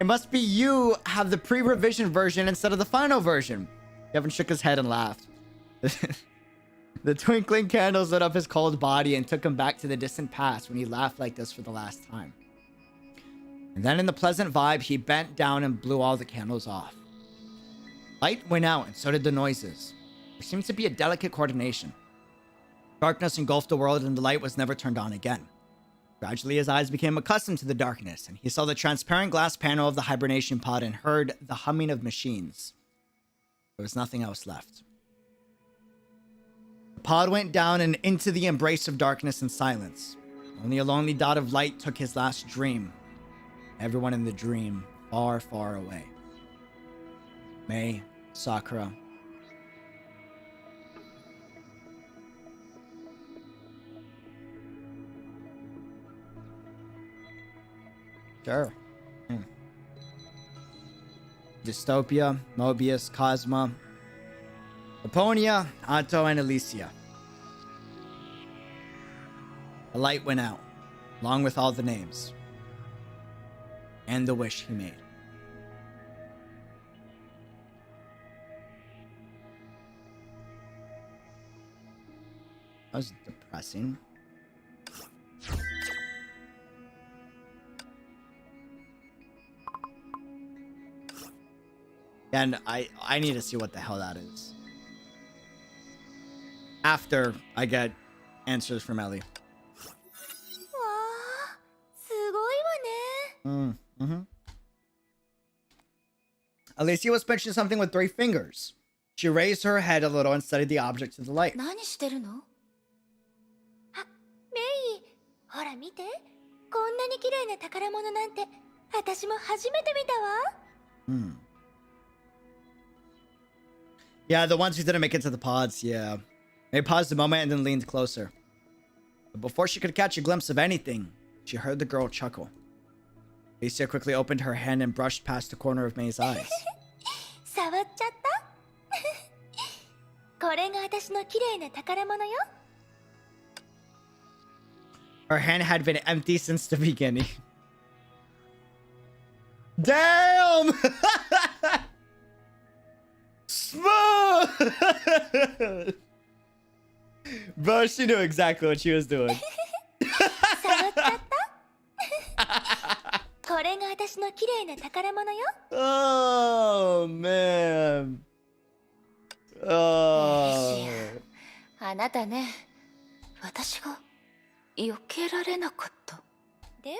It must be you have the pre-revision version instead of the final version. Kevin shook his head and laughed. The twinkling candles lit up his cold body and took him back to the distant past when he laughed like this for the last time. And then in the pleasant vibe, he bent down and blew all the candles off. Light went out and so did the noises. There seemed to be a delicate coordination. Darkness engulfed the world and the light was never turned on again. Gradually, his eyes became accustomed to the darkness, and he saw the transparent glass panel of the hibernation pod and heard the humming of machines. There was nothing else left. The pod went down and into the embrace of darkness and silence. Only a lonely dot of light took his last dream. Everyone in the dream, far, far away. May, Sakura. Sure. Dystopia, Mobius, Cosma, Laponia, Anto, and Alicia. The light went out, along with all the names. And the wish he made. That was depressing. And I need to see what the hell that is. After I get answers from Ellie. Alicia was pinching something with 3 fingers. She raised her head a little and studied the object to the light. 何してるの? メイ、ほら見て。こんなに綺麗な宝物なんて私も初めて見たわ。Yeah, the ones who didn't make it to the pods, yeah. They paused a moment and then leaned closer. But before she could catch a glimpse of anything, she heard the girl chuckle. Elysia quickly opened her hand and brushed past the corner of May's eyes. 触っちゃった。これが私の綺麗な宝物よ。Her hand had been empty since the beginning. Damn! Smooth! Bro, she knew exactly what she was doing. 触っちゃった。これが私の綺麗な宝物よ。Oh, man. Oh. あなたね、私が避けられなかった。でも、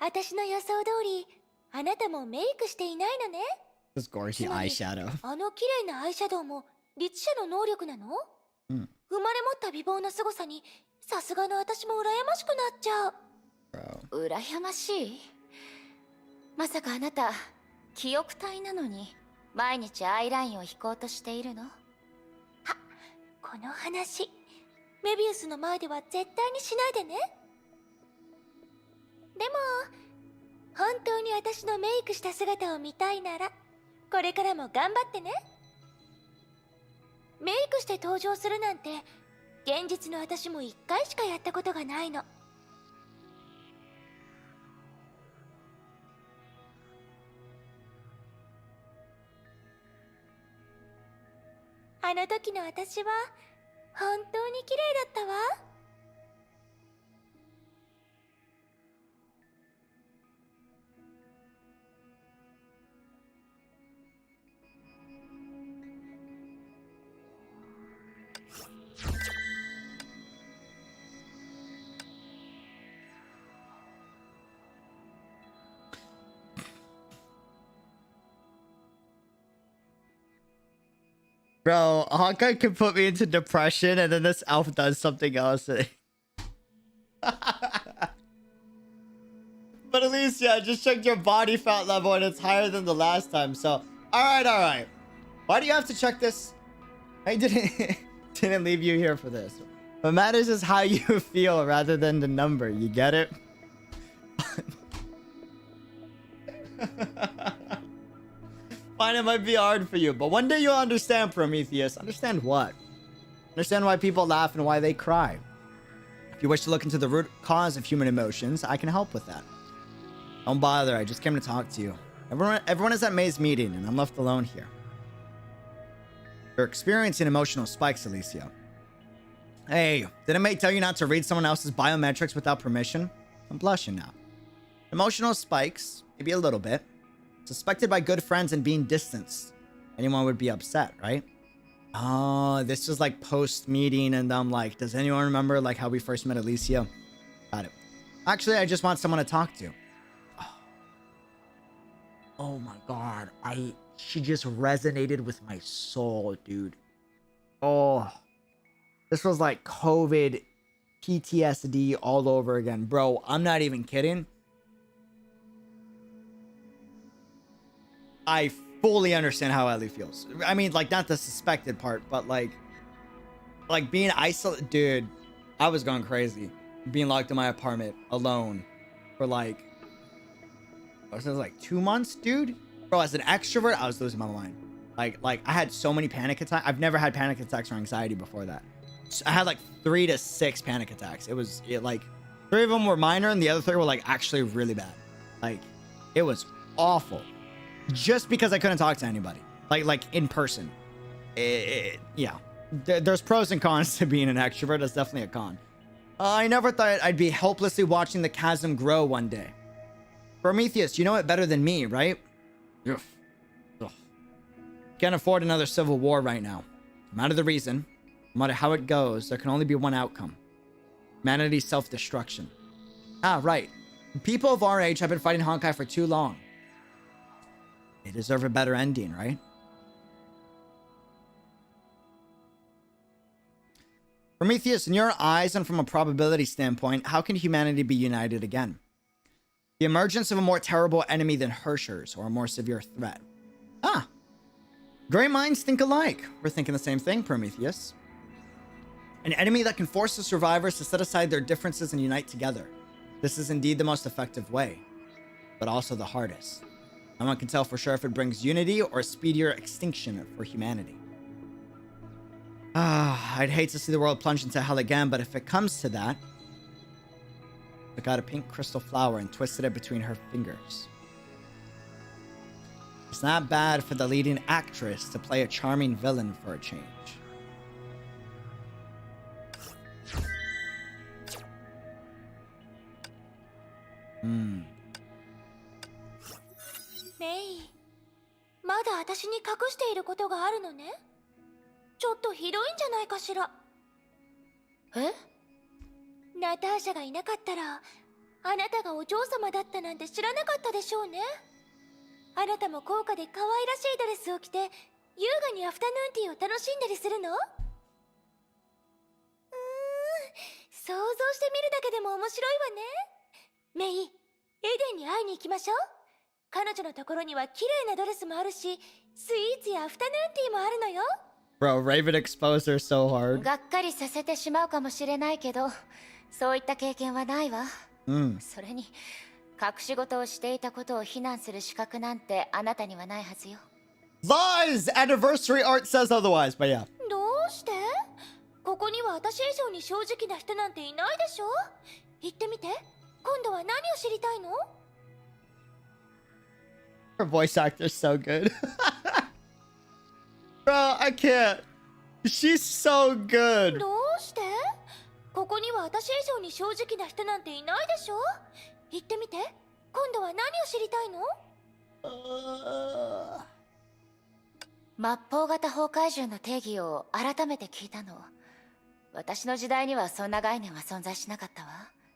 私の予想通り、あなたもメイクしていないのね。This gory eyeshadow. あの綺麗なアイシャドウも律者の能力なの？生まれ持った美貌の凄さに、さすがの私も羨ましくなっちゃう。羨ましい？まさかあなた、記憶体なのに、毎日アイラインを引こうとしているの？この話、メビウスの前では絶対にしないでね。でも、本当に私のメイクした姿を見たいなら、これからも頑張ってね。メイクして登場するなんて、現実の私も1回しかやったことがないの。あの時の私は本当に綺麗だったわ。Bro, Honkai could put me into depression and then this elf does something else. But at least, yeah, I just checked your body fat level and it's higher than the last time. So, alright. Why do you have to check this? I didn't leave you here for this. What matters is how you feel rather than the number. You get it? Fine, it might be hard for you, but one day you'll understand, Prometheus. Understand what? Understand why people laugh and why they cry. If you wish to look into the root cause of human emotions, I can help with that. Don't bother, I just came to talk to you. Everyone is at May's meeting, and I'm left alone here. You're experiencing emotional spikes, Elysia. Hey, didn't May tell you not to read someone else's biometrics without permission? I'm blushing now. Emotional spikes, maybe a little bit. Suspected by good friends and being distanced. Anyone would be upset, right? Oh, this was like post-meeting and I'm like, does anyone remember like how we first met Elysia? Got it. Actually, I just want someone to talk to. Oh my god. She just resonated with my soul, dude. Oh. This was like COVID PTSD all over again. Bro, I'm not even kidding. I fully understand how Ellie feels. I mean, like, not the suspected part, but like being isolated. Dude, I was going crazy. Being locked in my apartment alone for like, what was it, like 2 months, dude? Bro, as an extrovert, I was losing my mind. Like I had so many panic attacks. I've never had panic attacks or anxiety before that. So I had like 3 to 6 panic attacks. It like 3 of them were minor and the other 3 were like actually really bad. Like, it was awful. Just because I couldn't talk to anybody, like in person. Yeah, there's pros and cons to being an extrovert. That's definitely a con. I never thought I'd be helplessly watching the chasm grow one day. Prometheus, you know it better than me, right? Ugh. Can't afford another civil war right now. No matter the reason, no matter how it goes, there can only be one outcome. Humanity's self-destruction. Ah, right. People of our age have been fighting Honkai for too long. They deserve a better ending, right? Prometheus, in your eyes and from a probability standpoint, how can humanity be united again? The emergence of a more terrible enemy than Hershers, or a more severe threat. Ah. Great minds think alike. We're thinking the same thing, Prometheus. An enemy that can force the survivors to set aside their differences and unite together. This is indeed the most effective way, but also the hardest. No one can tell for sure if it brings unity or a speedier extinction for humanity. I'd hate to see the world plunge into hell again, but if it comes to that... I got a pink crystal flower and twisted it between her fingers. It's not bad for the leading actress to play a charming villain for a change.メイ、まだ私に隠していることがあるのね。ちょっとひどいんじゃないかしら。え？ナターシャがいなかったら、あなたがお嬢様だったなんて知らなかったでしょうね。あなたも高価で可愛らしいドレスを着て、優雅にアフタヌーンティーを楽しんだりするの？想像してみるだけでも面白いわね。メイ、エデンに会いに行きましょう。彼女のところには綺麗なドレスもあるし、スイーツやアフタヌーンティーもあるのよ。Bro, Raven exposed her so hard. がっかりさせてしまうかもしれないけど、そういった経験はないわ。それに、隠し事をしていたことを非難する資格なんてあなたにはないはずよ。Lies! Anniversary art says otherwise, but yeah. どうして？ここには私以上に正直な人なんていないでしょ？言ってみて。今度は何を知りたいの？ Her voice actor's so good. Bro, I can't. She's so good. どうして？ここには私以上に正直な人なんていないでしょ？言ってみて。今度は何を知りたいの？末法型崩壊獣の定義を改めて聞いたの。私の時代にはそんな概念は存在しなかったわ。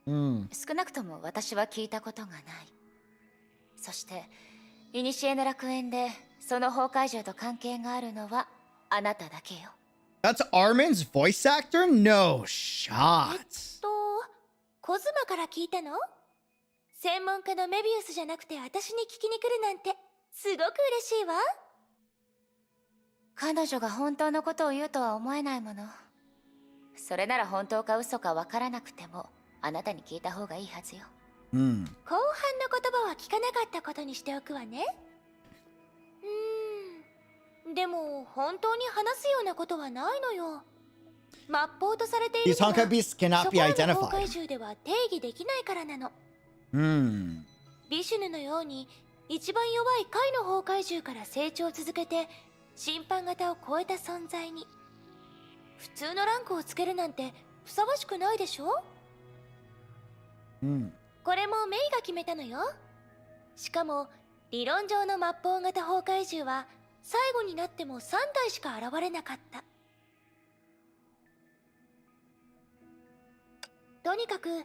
少なくとも私は聞いたことがない。そして古の楽園でその崩壊獣と関係があるのはあなただけよ。That's Armin's voice actor? No shot. コズマから聞いたの？専門家のメビウスじゃなくて私に聞きに来るなんてすごく嬉しいわ。彼女が本当のことを言うとは思えないもの。それなら本当か嘘かわからなくてもあなたに聞いた方がいいはずよ。後半の言葉は聞かなかったことにしておくわね。でも本当に話すようなことはないのよ。末法とされているのは These Honkai beasts cannot be そこらの identified. 崩壊獣では定義できないからなの。ビシュヌのように一番弱い下位の崩壊獣から成長を続けて審判型を超えた存在に普通のランクをつけるなんてふさわしくないでしょ？これもメイが決めたのよ。しかも理論上の末法型崩壊獣は最後になっても3体しか現れなかった。とにかく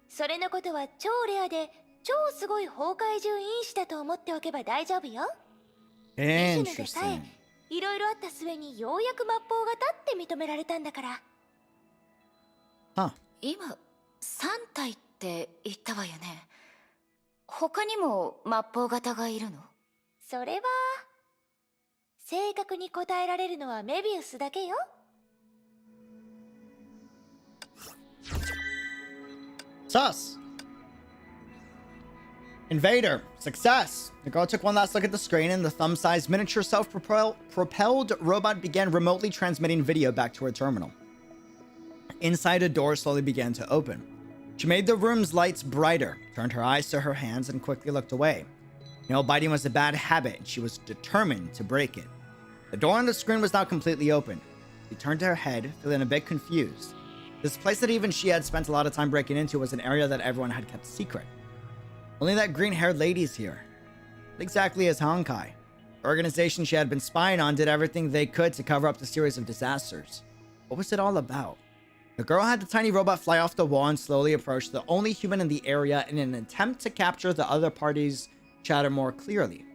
それのことは超レアで超すごい崩壊獣因子だと思っておけば大丈夫よ。ビシュヌでさえいろいろあった末にようやく末法型って認められたんだから。今3体って言ったわよね。他にも末法型がいるの？それは正確に答えられるのはメビウスだけよ。Sus. Invader. Success. The girl took one last look at the screen and the thumb-sized miniature self-propelled robot began remotely transmitting video back to her terminal. Inside, a door slowly began to open. She made the room's lights brighter, turned her eyes to her hands, and quickly looked away. Nail biting was a bad habit, and she was determined to break it. The door on the screen was now completely open. She turned her head, feeling a bit confused. This place that even she had spent a lot of time breaking into was an area that everyone had kept secret. Only that green-haired lady's here. What exactly is Honkai? The organization she had been spying on did everything they could to cover up the series of disasters. What was it all about? The girl had the tiny robot fly off the wall and slowly approach the only human in the area in an attempt to capture the other party's chatter more clearly.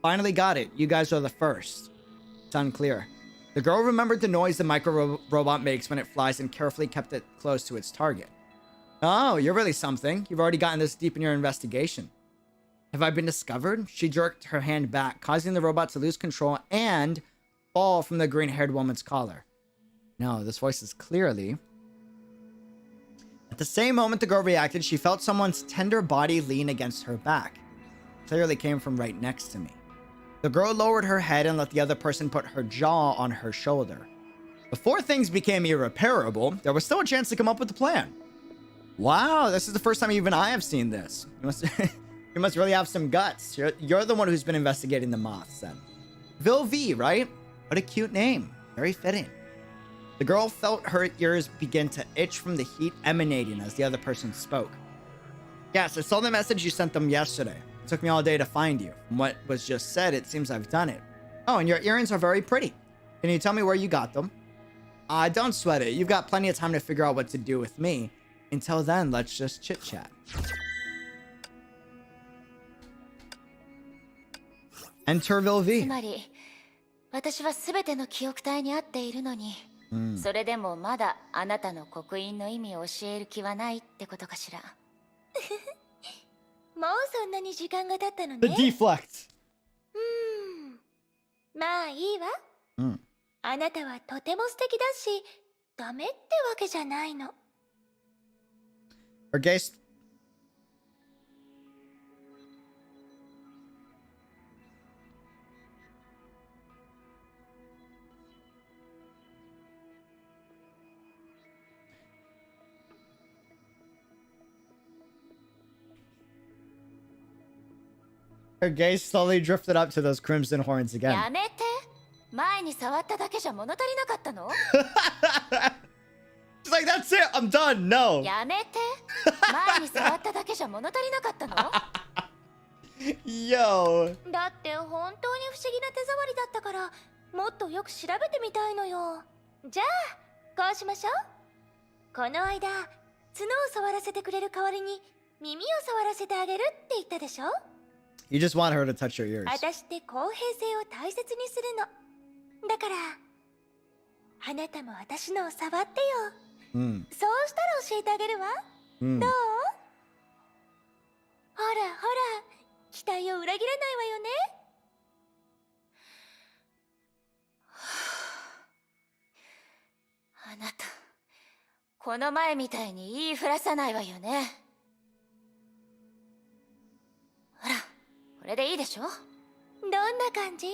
Finally got it. You guys are the first. It's unclear. The girl remembered the noise the micro-robot makes when it flies and carefully kept it close to its target. Oh, you're really something. You've already gotten this deep in your investigation. Have I been discovered? She jerked her hand back, causing the robot to lose control and fall from the green-haired woman's collar. No, this voice is clearly... At the same moment the girl reacted, she felt someone's tender body lean against her back. Clearly came from right next to me. The girl lowered her head and let the other person put her jaw on her shoulder. Before things became irreparable, there was still a chance to come up with a plan. Wow, this is the first time even I have seen this. You must really have some guts. You're the one who's been investigating the moths then. Vilvi, right? What a cute name. Very fitting. The girl felt her ears begin to itch from the heat emanating as the other person spoke. Yes, I saw the message you sent them yesterday. It took me all day to find you. From what was just said, it seems I've done it. Oh, and your earrings are very pretty. Can you tell me where you got them? Don't sweat it. You've got plenty of time to figure out what to do with me. Until then, let's just chit-chat. Enter Vilvi. つまり、私は全ての記憶体に合っているのに、それでもまだあなたの刻印の意味を教える気はないってことかしら。もうそんなに時間が経ったの The ね。 deflect. まあいいわ。あなたはとても素敵だし、ダメってわけじゃないの。Her gaze... Her gaze slowly drifted up to those crimson horns や again. めて。前に触っただけじゃ物足りなかったの？ She's like, that's it, I'm done, no. やめて。前に触っただけじゃ物足りなかったの？ Yo. だって本当に不思議な手触りだったから、もっとよく調べてみたいのよ。じゃあ、こうしましょう。この間、角を触らせてくれる代わりに耳を触らせてあげるって言ったでしょ？ You just want her to touch your ears. 私って公平性を大切にするの。だから、あなたも私のを触ってよ。そうしたら教えてあげるわ。どう？ほらほら、期待を裏切らないわよね。あなた、この前みたいに言いふらさないわよね。ほら、これでいいでしょ？どんな感じ？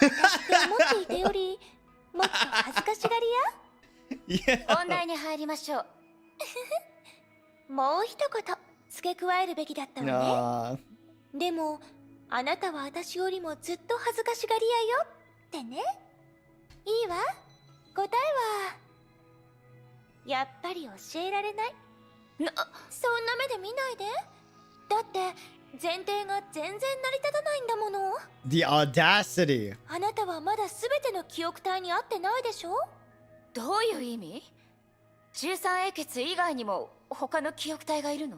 私って思っていたよりもっと恥ずかしがりや？ Yeah. 本題に入りましょう。もう一言付け加えるべきだったわね。でもあなたは私よりもずっと恥ずかしがり屋よってね。いいわ。答えはやっぱり教えられない。そんな目で見ないで。だって前提が全然成り立たないんだもの。 The audacity. あなたはまだ全ての記憶体に合ってないでしょ？どういう意味？𝙃𝙖𝙀 以外にも他の記憶体がいるの？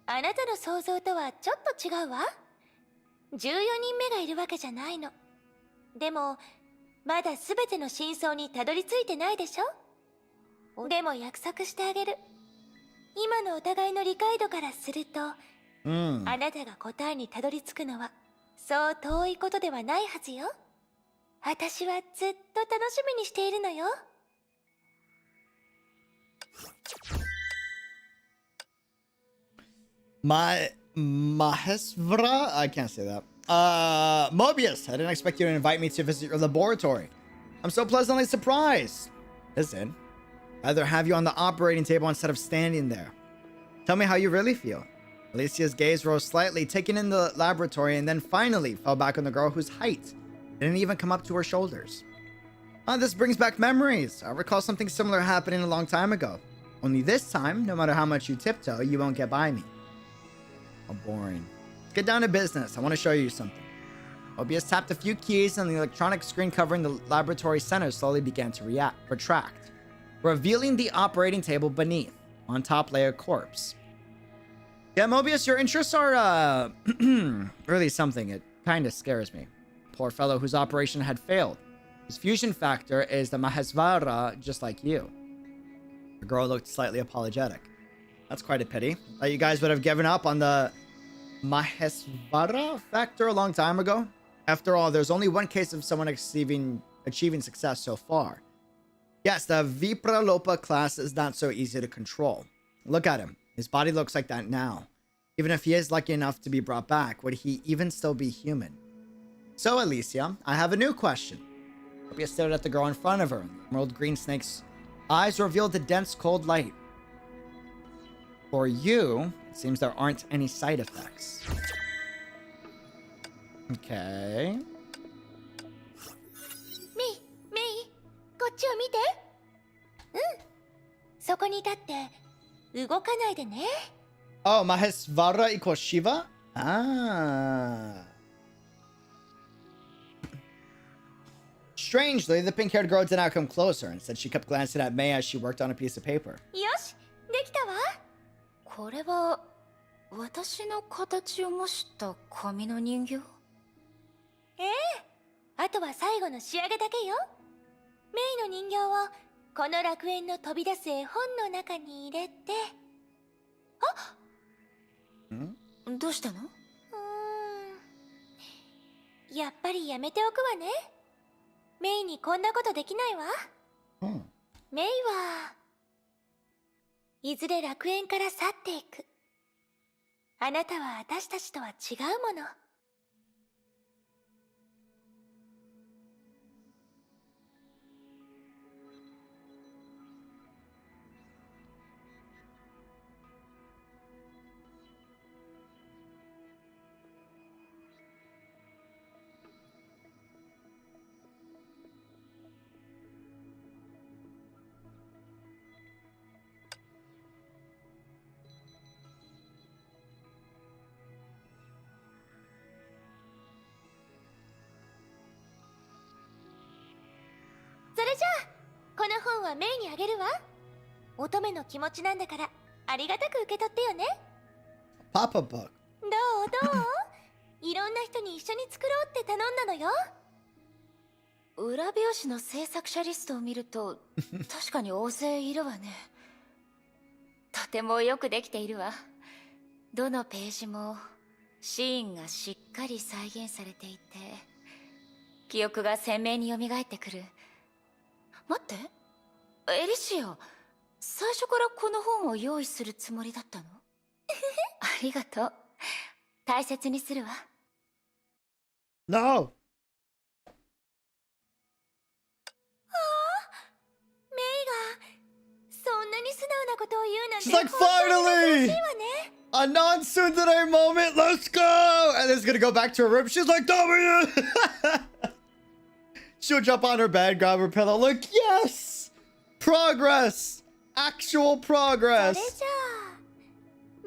あなたの想像とはちょっと違うわ。14人目がいるわけじゃないの。でもまだ全ての真相にたどり着いてないでしょ？でも約束してあげる。今のお互いの理解度からすると、あなたが答えにたどり着くのはそう遠いことではないはずよ。私はずっと楽しみにしているのよ。Mahesvra? I can't say that. Mobius, I didn't expect you to invite me to visit your laboratory. I'm so pleasantly surprised. Listen, I'd rather have you on the operating table instead of standing there. Tell me how you really feel. Alicia's gaze rose slightly, taking in the laboratory, and then finally fell back on the girl whose height didn't even come up to her shoulders. This brings back memories. I recall something similar happening a long time ago. Only this time, no matter how much you tiptoe, you won't get by me. How boring. Let's get down to business. I want to show you something. Mobius tapped a few keys and the electronic screen covering the laboratory center slowly began to retract, revealing the operating table beneath. On top lay a corpse. Yeah, Mobius, your interests are, really something. It kind of scares me. Poor fellow whose operation had failed. His fusion factor is the Mahesvara, just like you. The girl looked slightly apologetic. That's quite a pity. You guys would have given up on the Mahesvara factor a long time ago. After all, there's only one case of someone achieving success so far. Yes, the Vipralopa class is not so easy to control. Look at him. His body looks like that now. Even if he is lucky enough to be brought back, would he even still be human? So, Elysian, I have a new question. Gloria stared at the girl in front of her. The emerald green snake's eyes revealed a dense, cold light. For you, it seems there aren't any side effects. Okay. Me, こっちを見て。うん。そこに立って動かないでね。Oh, Mahesvara equals Shiva? Ah. Strangely, the pink-haired girl did not come closer. Instead, she kept glancing at May as she worked on a piece of paper. よし、できたわ。これは私の形を模した紙の人形？ええ。あとは最後の仕上げだけよ。メイの人形をこの楽園の飛び出す絵本の中に入れて。あ？どうしたの？やっぱりやめておくわね。メイにこんなことできないわ。メイはいずれ楽園から去っていく。あなたは私たちとは違うもの。それじゃあこの本はメイにあげるわ。乙女の気持ちなんだからありがたく受け取ってよね。Papa book. どういろんな人に一緒に作ろうって頼んだのよ。裏表紙の制作者リストを見ると確かに大勢いるわね。とてもよくできているわ。どのページもシーンがしっかり再現されていて記憶が鮮明に蘇ってくる。待って、エリシア、最初からこの本を用意するつもりだったの？ありがとう。大切にするわ。No! メイがそんなに素直なことを言うなんて She's like, 本当に finally! 嬉しいわね。A non-tsundere moment, let's go! And it's gonna go back to her room. She's like, W! She'll jump on her bed, grab her pillow, like, yes! Progress! Actual それ progress! じゃ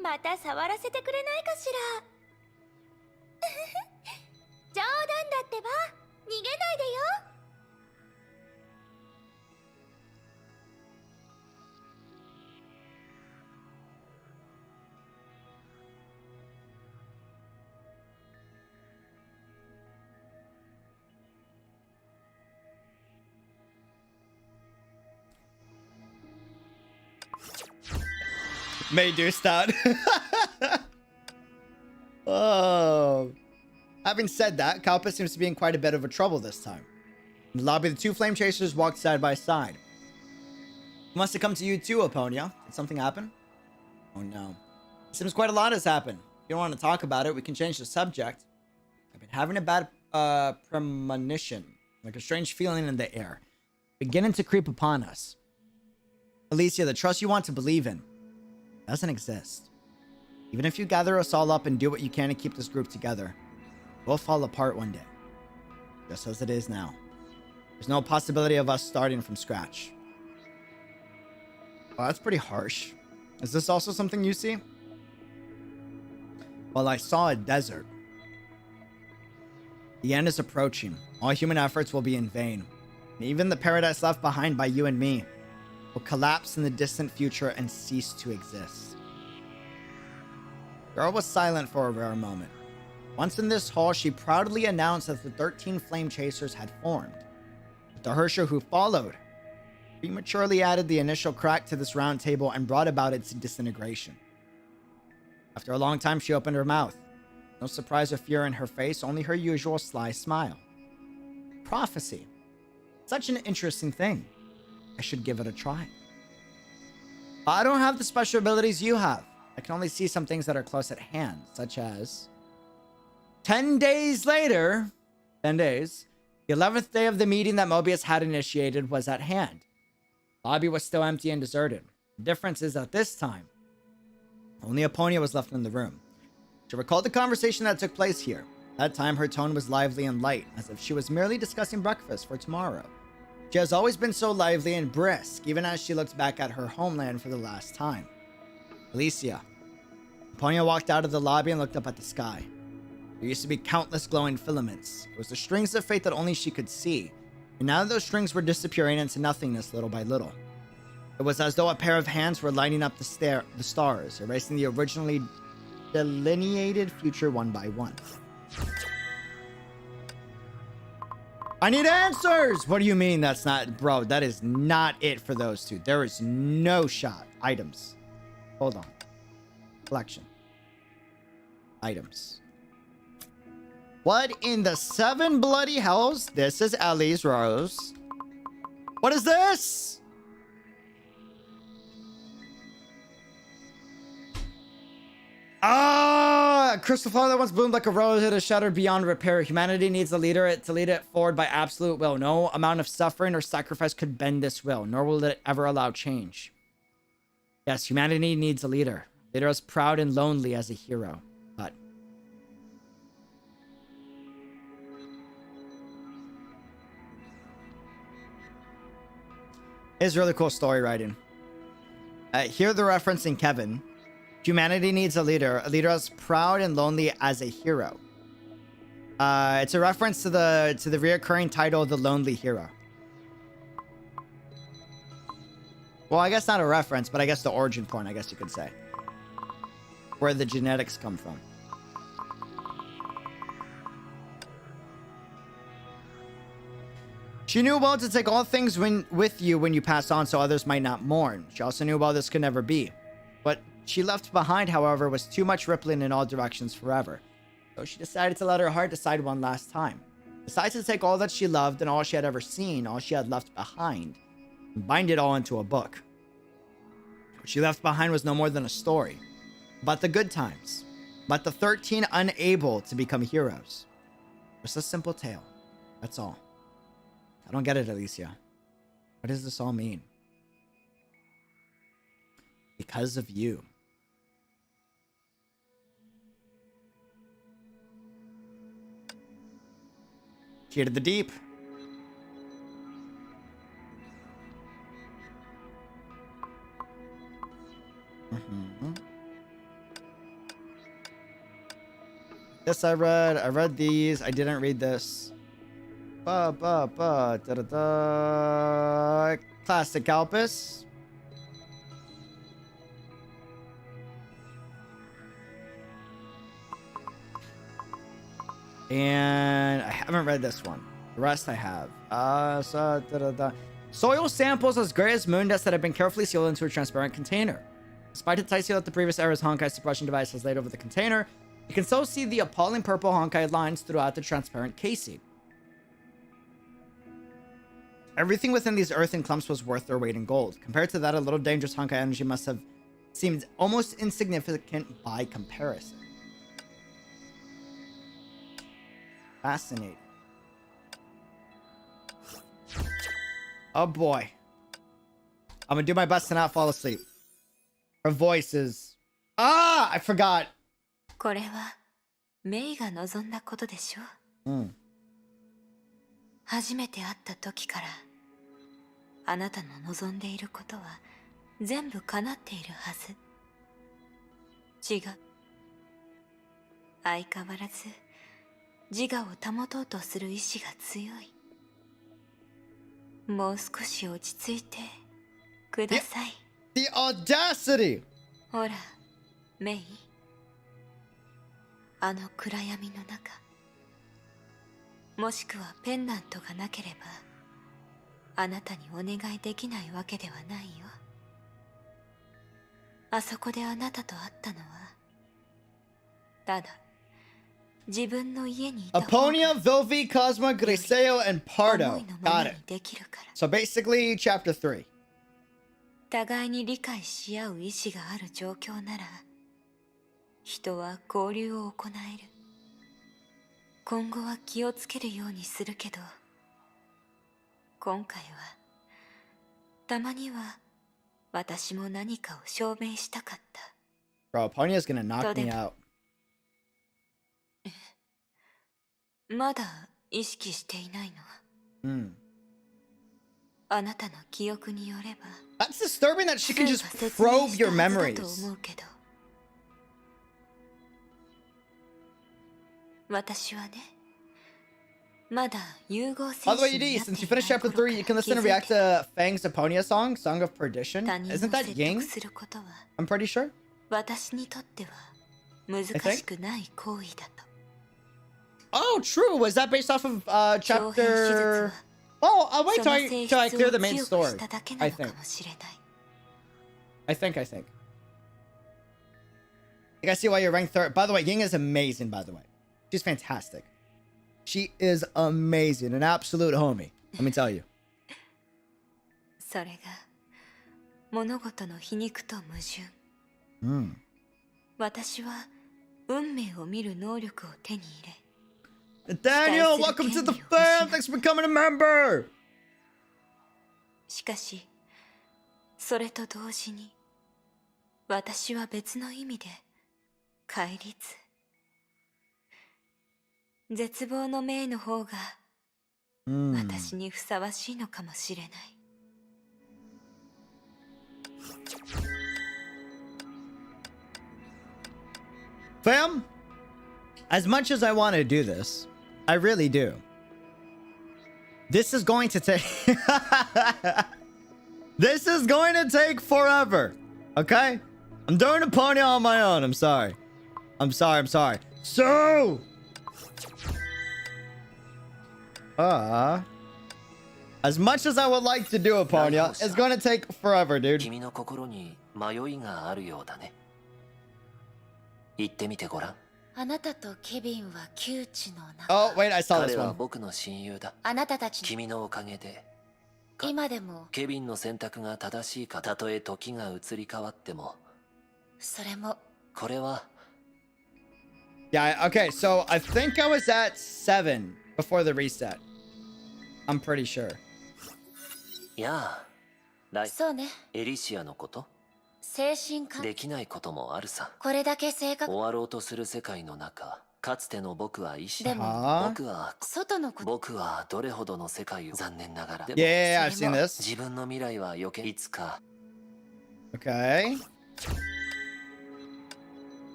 あまた触らせてくれないかしら。冗談だってば、逃げないでよ。May do stat. Oh. Having said that, Kalpa seems to be in quite a bit of a trouble this time. In the lobby, the two flame chasers walked side by side. Must have come to you too, Aponia. Did something happen? Oh no. Seems quite a lot has happened. If you don't want to talk about it, we can change the subject. I've been having a bad premonition, like a strange feeling in the air, beginning to creep upon us. Alicia, the trust you want to believe in doesn't exist. Even if you gather us all up and do what you can to keep this group together, we'll fall apart one day. Just as it is now. There's no possibility of us starting from scratch. Well, that's pretty harsh. Is this also something you see? Well, I saw a desert. The end is approaching. All human efforts will be in vain. And even the paradise left behind by you and me will collapse in the distant future and cease to exist. The girl was silent for a rare moment. Once in this hall, she proudly announced that the 13 flame chasers had formed. But the Herrscher who followed prematurely added the initial crack to this round table and brought about its disintegration. After a long time, she opened her mouth. No surprise or fear in her face, only her usual sly smile. Prophecy. Such an interesting thing. I should give it a try. I don't have the special abilities you have. I can only see some things that are close at hand, such as 10 days later, 10 days, the 11th day of the meeting that Mobius had initiated was at hand. The lobby was still empty and deserted. The difference is that this time, only Apponia was left in the room. She recalled the conversation that took place here. That time, her tone was lively and light, as if she was merely discussing breakfast for tomorrow. She has always been so lively and brisk, even as she looked back at her homeland for the last time. Elysia. Apponia walked out of the lobby and looked up at the sky. There used to be countless glowing filaments. It was the strings of fate that only she could see, and now those strings were disappearing into nothingness little by little. It was as though a pair of hands were lighting up the stars, erasing the originally delineated future one by one. I need answers! What do you mean that's not... Bro, that is not it for those two. There is no shot. Items. Hold on. Collection. Items. What in the 7 bloody hells? This is Ellie's rose. What is this? Ah, crystal flower that once bloomed like a rose, it is shattered beyond repair. Humanity needs a leader to lead it forward by absolute will. No amount of suffering or sacrifice could bend this will, nor will it ever allow change. Yes, humanity needs a leader. A leader as proud and lonely as a hero. But it's really cool story writing. Hear the reference in Kevin. Humanity needs a leader as proud and lonely as a hero. It's a reference to the reoccurring title, The Lonely Hero. Well, I guess not a reference, but I guess the origin point, I guess you could say. Where the genetics come from. She knew well to take all things with you when you pass on so others might not mourn. She also knew well this could never be. What she left behind, however, was too much rippling in all directions forever. So she decided to let her heart decide one last time. Decided to take all that she loved and all she had ever seen, all she had left behind, and bind it all into a book. What she left behind was no more than a story. About the good times. About the 13 unable to become heroes. Just a simple tale. That's all. I don't get it, Elysia. What does this all mean? Because of you. Here to the deep. This I read. I read these. I didn't read this. Classic Alpus. And I haven't read this one. The rest I have. Soil samples as gray as moon dust that have been carefully sealed into a transparent container. Despite the tight seal that the previous era's Honkai suppression device has laid over the container, you can still see the appalling purple Honkai lines throughout the transparent casing. Everything within these earthen clumps was worth their weight in gold. Compared to that, a little dangerous Honkai energy must have seemed almost insignificant by comparison. Fascinating. Oh boy. I'm gonna do my best to not fall asleep. Her voice is... Ah! I forgot. これはメイが望んだことでしょ。初めて会った時からあなたの望んでいることは全部叶っているはず。違う。相変わらず自我を保とうとする意志が強い。もう少し落ち着いてください。The audacity! ほら、メイ。あの暗闇の中、もしくはペンダントがなければあなたにお願いできないわけではないよ。あそこであなたと会ったのはただ自分の家にいた方が Aponia, Vilvi, Cosma, 𝙃𝙖𝙀𝙧, and 思 𝙃𝙗. いの Got まま it. にできるから。 So basically, chapter 3. 互いに理解し合う意志がある状況なら人は交流を行える。今後は気をつけるようにするけど、今回はたまには私も何かを証明したかった。 Bro, Aponia's gonna knock me out. まだ意識していないの？あなたの記憶によれば That's disturbing that she can just probe your memories. 私はね、まだ融合 By the way, UD, since you finished chapter 3, you can listen and react to Fang's Aponia song, Song of Perdition. Isn't that Ying? I'm pretty sure. 私にとっては難しくない行為だと。 Oh, true. Was that based off of chapter? Oh, I'll wait till I clear the main story. I think. I think. I see why you're ranked third. By the way, Ying is amazing, by the way. She's fantastic. She is amazing. An absolute homie. Let me tell you. それが物事の皮肉と矛盾。私は運命を見る能力を手に入れ、Daniel, welcome to the fam. Thanks for becoming a member. しかし、それと同時に、私は別の意味で戒律。絶望の命の方が私にふさわしいのかもしれない。Fam, as much as I want to do this, I really do. This is going to take... This is going to take forever. Okay? I'm doing a pony on my own. I'm sorry. I'm sorry. So... as much as I would like to do a pony, it's going to take forever, dude. 君の心に迷いがあるようだね。言ってみてごらん。あなたとケビンは旧知の仲。 Oh, wait, I saw this 彼は one. 僕の親友だ。あなたたちの君のおかげで今でもケビンの選択が正しいか、たとえ時が移り変わっても、それもこれは Yeah, okay, so I think I was at 7 before the reset. I'm pretty sure. いやあ、そうね。エリシアのこと、精神科できないこともあるさ。これだけ正確。終わろうとする世界の中、かつての僕は医師。でも僕はどれほどの世界を、残念ながら。 Yeah, I've seen this. 自分の未来は余計いつか。 Okay.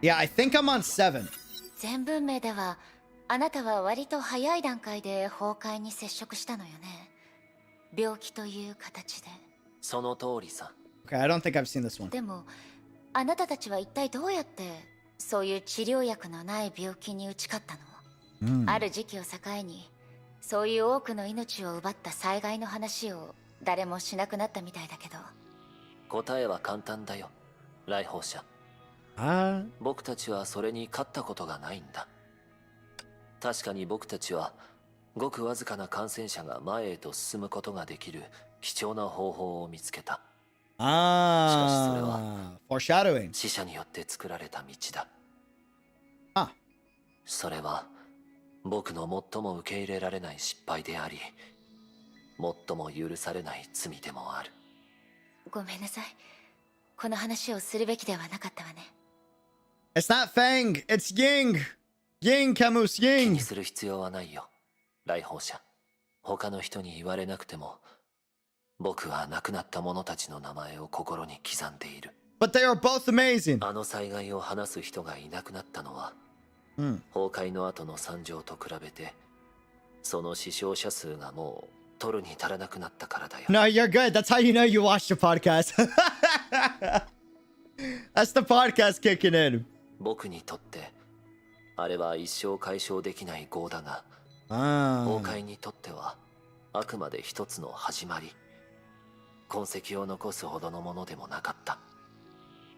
Yeah, I think I'm on 7. 全文明ではあなたは割と早い段階で崩壊に接触したのよね。病気という形で。その通りさ。 Okay, I don't think I've seen this one. でもあなたたちは一体どうやってそういう治療薬のない病気に打ち勝ったの？ある時期を境にそういう多くの命を奪った災害の話を誰もしなくなったみたいだけど。答えは簡単だよ、来訪者。僕たちはそれに勝ったことがないんだ。確かに僕たちはごくわずかな感染者が前へと進むことができる貴重な方法を見つけた。foreshadowing. 死者によって作られた道だ。それは僕の最も受け入れられない失敗であり、最も許されない罪でもある。ごめんなさい。この話をするべきではなかったわね。It's not Fang, it's Ying. Ying, Camus, 気 Ying. にする必要はないよ、来訪者。他の人に言われなくても、僕は亡くなった者たちの名前を心に刻んでいる。But they are both amazing. あの災害を話す人がいなくなったのは、崩壊の後の惨状と比べて、その死傷者数がもう取るに足らなくなったからだよ。No, you're good. That's how you know you watched the podcast. That's the podcast kicking in. 僕にとってあれは一生解消できない業だが、崩壊にとってはあくまで一つの始まり、痕跡を残すほどのものでもなかった。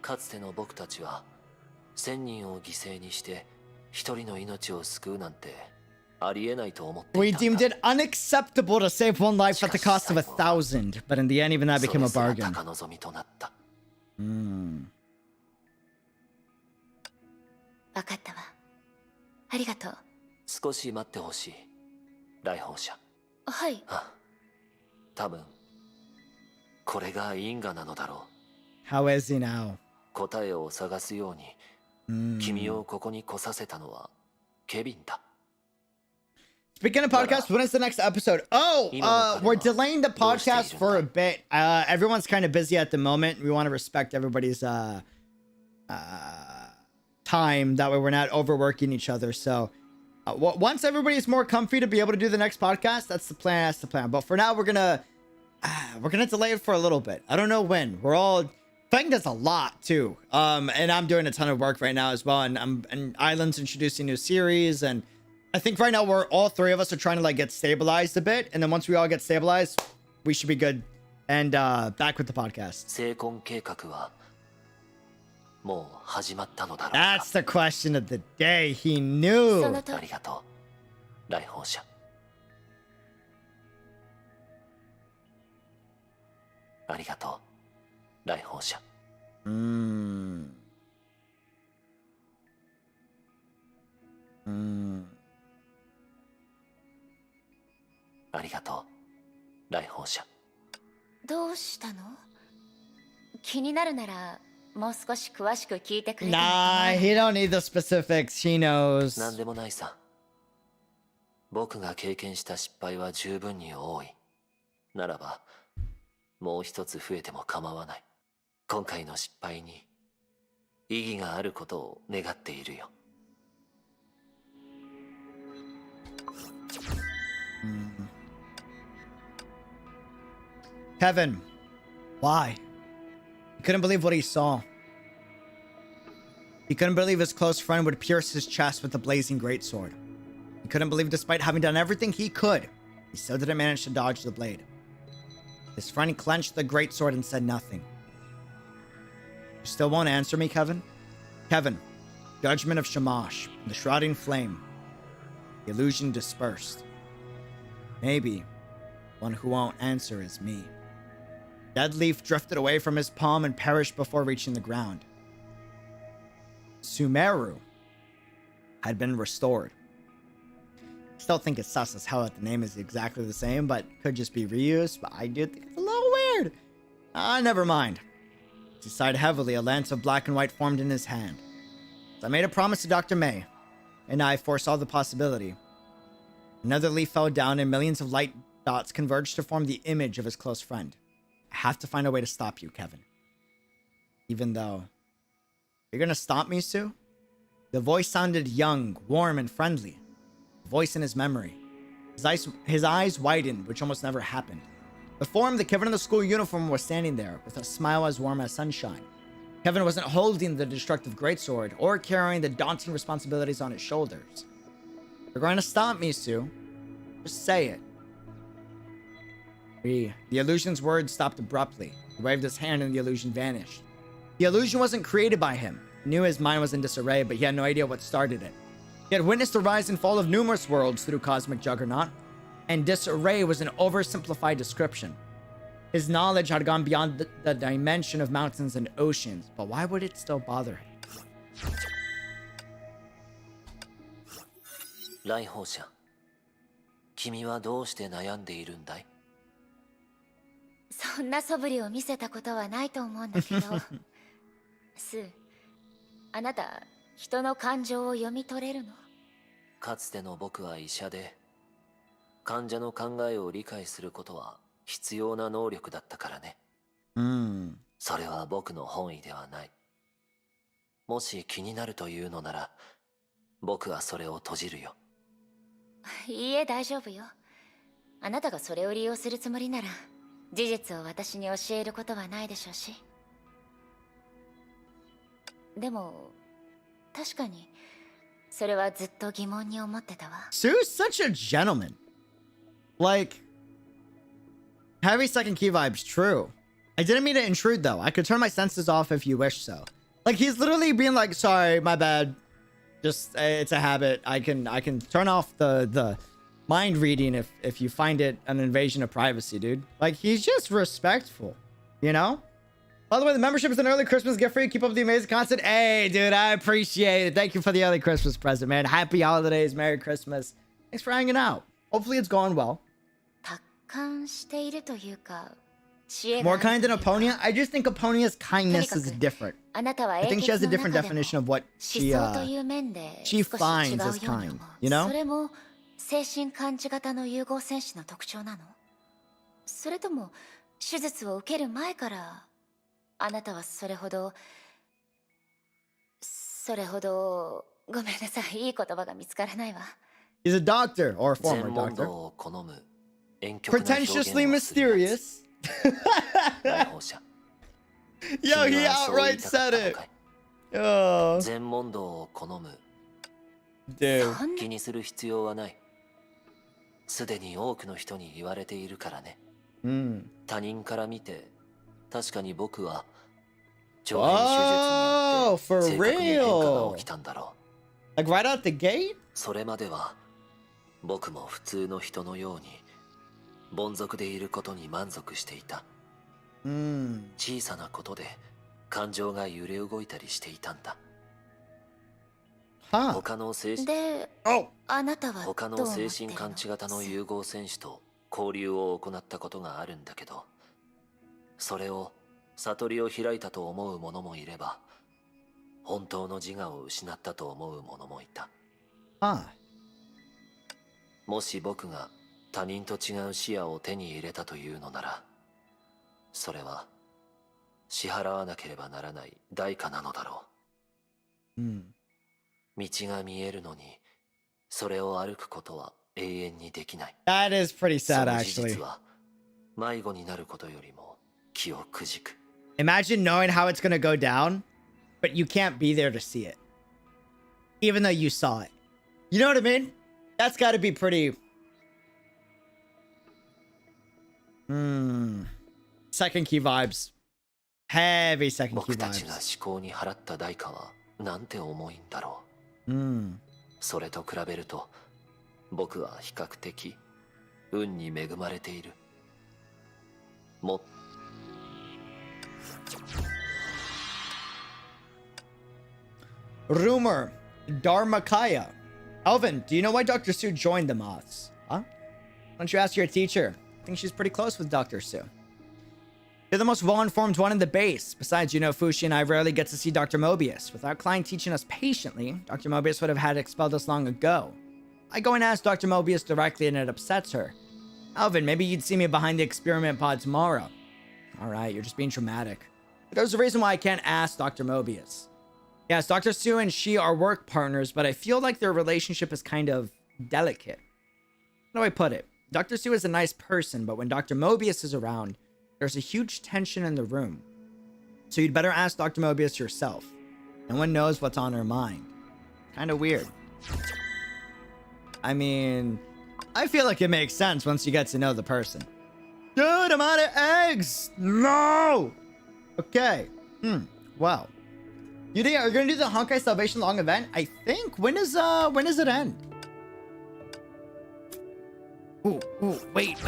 かつての僕たちは1000人を犠牲にして一人の命を救うなんてありえないと思ってい We たん deemed だ。 it unacceptable to save one life at the cost of 1,000, but in the end, even that そ became れ a すら bargain. 高望みとなった。分かったわ。ありがとう。少し待ってほしい、来訪者。はい。多分これが因果なのだろう。 How is he now? 答えを探すように君をここに来させたのはケビンだ。 Speaking of podcasts, when is the next episode? Oh, we're delaying the podcast for a bit. Everyone's kind of busy at the moment. We want to respect everybody's time. That way we're not overworking each other. So once everybody's more comfy to be able to do the next podcast, that's the plan. That's the plan. But for now, we're gonna delay it for a little bit. I don't know when. We're all Feng does a lot too. And I'm doing a ton of work right now as well. And Island's introducing new series, and I think right now we're all three of us are trying to like get stabilized a bit, and then once we all get stabilized, we should be good and back with the podcast. 𝙃𝙖𝙀計画はもう始まったのだろうか。 That's the question of the day. He knew. その通り。ありがとう、来訪者。ありがとう、来訪者。ありがとう、来訪者。どうしたの？気になるならもう少し詳しく聞いてくれても Nah, he don't need the specifics. He なん knows. でもないさ。僕が経験した失敗は十分に多い。ならば、もう一つ増えても構わない。今回の失敗に意義があることを願っているよ。Kevin, why? He couldn't believe what he saw. He couldn't believe his close friend would pierce his chest with the blazing greatsword. He couldn't believe despite having done everything he could, he still didn't manage to dodge the blade. His friend clenched the greatsword and said nothing. You still won't answer me, Kevin? Kevin, judgment of Shamash, the shrouding flame. The illusion dispersed. Maybe one who won't answer is me. Dead leaf drifted away from his palm and perished before reaching the ground. Sumeru had been restored. Still think it's sus as hell that the name is exactly the same, but could just be reused. But I do think it's a little weird. Never mind. He sighed heavily. A lance of black and white formed in his hand. As I made a promise to Dr. May, and I foresaw the possibility. Another leaf fell down, and millions of light dots converged to form the image of his close friend. I have to find a way to stop you, Kevin. Even though... You're gonna stop me, Sue? The voice sounded young, warm, and friendly. A voice in his memory. His eyes widened, which almost never happened. Before him, the Kevin in the school uniform was standing there, with a smile as warm as sunshine. Kevin wasn't holding the destructive greatsword, or carrying the daunting responsibilities on his shoulders. You're going to stop me, Sue. Just say it. The illusion's words stopped abruptly. He waved his hand and the illusion vanished. The illusion wasn't created by him. He knew his mind was in disarray, but he had no idea what started it. He had witnessed the rise and fall of numerous worlds through Cosmic Juggernaut, and disarray was an oversimplified description. His knowledge had gone beyond the dimension of mountains and oceans, but why would it still bother him? 来訪者、君はどうして悩んでいるんだい？そんな素振りを見せたことはないと思うんだけどスー、あなた人の感情を読み取れるの？かつての僕は医者で、患者の考えを理解することは必要な能力だったからね。それは僕の本意ではない。もし気になるというのなら、僕はそれを閉じるよ。いいえ、大丈夫よ。あなたがそれを利用するつもりなら事実を私に教えることはないでしょうし。でも確かにそれはずっと疑問に思ってたわ。 Sue's such a gentleman. Like, Heavy second key vibes, true. I didn't mean to intrude though. I could turn my senses off if you wish so. Like he's literally being like, sorry, my bad. Just it's a habit. I can turn off the mind reading if you find it an invasion of privacy, dude. Like he's just respectful, you know? By the way, the membership is an early Christmas gift for you. Keep up the amazing content. Hey, dude, I appreciate it. Thank you for the early Christmas present, man. Happy holidays, Merry Christmas. Thanks for hanging out. Hopefully it's going well. More kind than Apponia? I just think Apponia's kindness is different. I think she has a different definition of what she finds as kind, you know? 精神感知型の融合戦士の特徴なの？それとも手術を受ける前からあなたはそれほどごめんなさい、いい言葉が見つからないわ。He's a doctor or a former doctor. Pretentiously mysterious. Yo, he outright said it. Oh. Dude. 気にする必要はない。すでに多くの人に言われているからね。他人から見て確かに僕は長編手術によって性格に変化が起きたんだろう。Like right out the gate? それまでは僕も普通の人のように凡俗でいることに満足していた。小さなことで感情が揺れ動いたりしていたんだ。他の精神感知型の融合戦士と交流を行ったことがあるんだけど、それを悟りを開いたと思う者もいれば、本当の自我を失ったと思う者もいた。もし僕が他人と違う視野を手に入れたというのなら、それは支払わなければならない代価なのだろう。道が見えるのに、それを歩くことは永遠にできない。That is pretty sad, その actually. 事実は迷子になることよりも気をくじく。Imagine knowing how it's gonna go down, but you can't be there to see it, even though you saw it. You know what I mean? That's got to be pretty. Second key vibes. Heavy second key 僕たちが vibes. 思考に払った代価はなんて重いんだろう。それと比べると僕は比較的運に恵まれている。Rumor. 𝙃𝙖𝙪. Elvin, do you know why Dr. 𝙪 joined the Moths? Huh? Why don't you ask your teacher? I think she's pretty close with Dr. 𝙪. You're the most well-informed one in the base. Besides, you know, Fushi and I rarely get to see Dr. Mobius. Without Klein teaching us patiently, Dr. Mobius would have had expelled us long ago. I go and ask Dr. Mobius directly and it upsets her. Elvin, maybe you'd see me behind the experiment pod tomorrow. Alright, you're just being dramatic. But there's a reason why I can't ask Dr. Mobius. Yes, Dr. 𝙪 and she are work partners, but I feel like their relationship is kind of delicate. How do I put it? Dr. 𝙪 is a nice person, but when Dr. Mobius is around, there's a huge tension in the room. So you'd better ask Dr. Mobius yourself. No one knows what's on her mind. Kind of weird. I mean, I feel like it makes sense once you get to know the person. Dude, I'm out of eggs! No! Okay. Wow. Are you gonna do the Honkai Salvation Long event? I think. When does it end? Ooh, wait.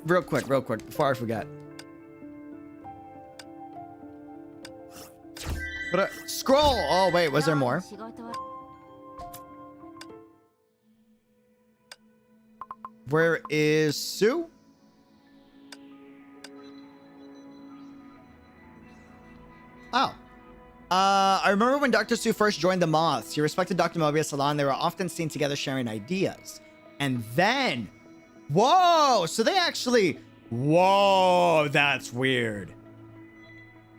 Real quick, before I forget. Scroll! Oh, wait, was there more? Where is Sue? Oh. I remember when Dr. 𝙪 first joined the Moths. He respected Dr. Mobius a lot, and they were often seen together sharing ideas. And then... Whoa! So they actually... Whoa! That's weird.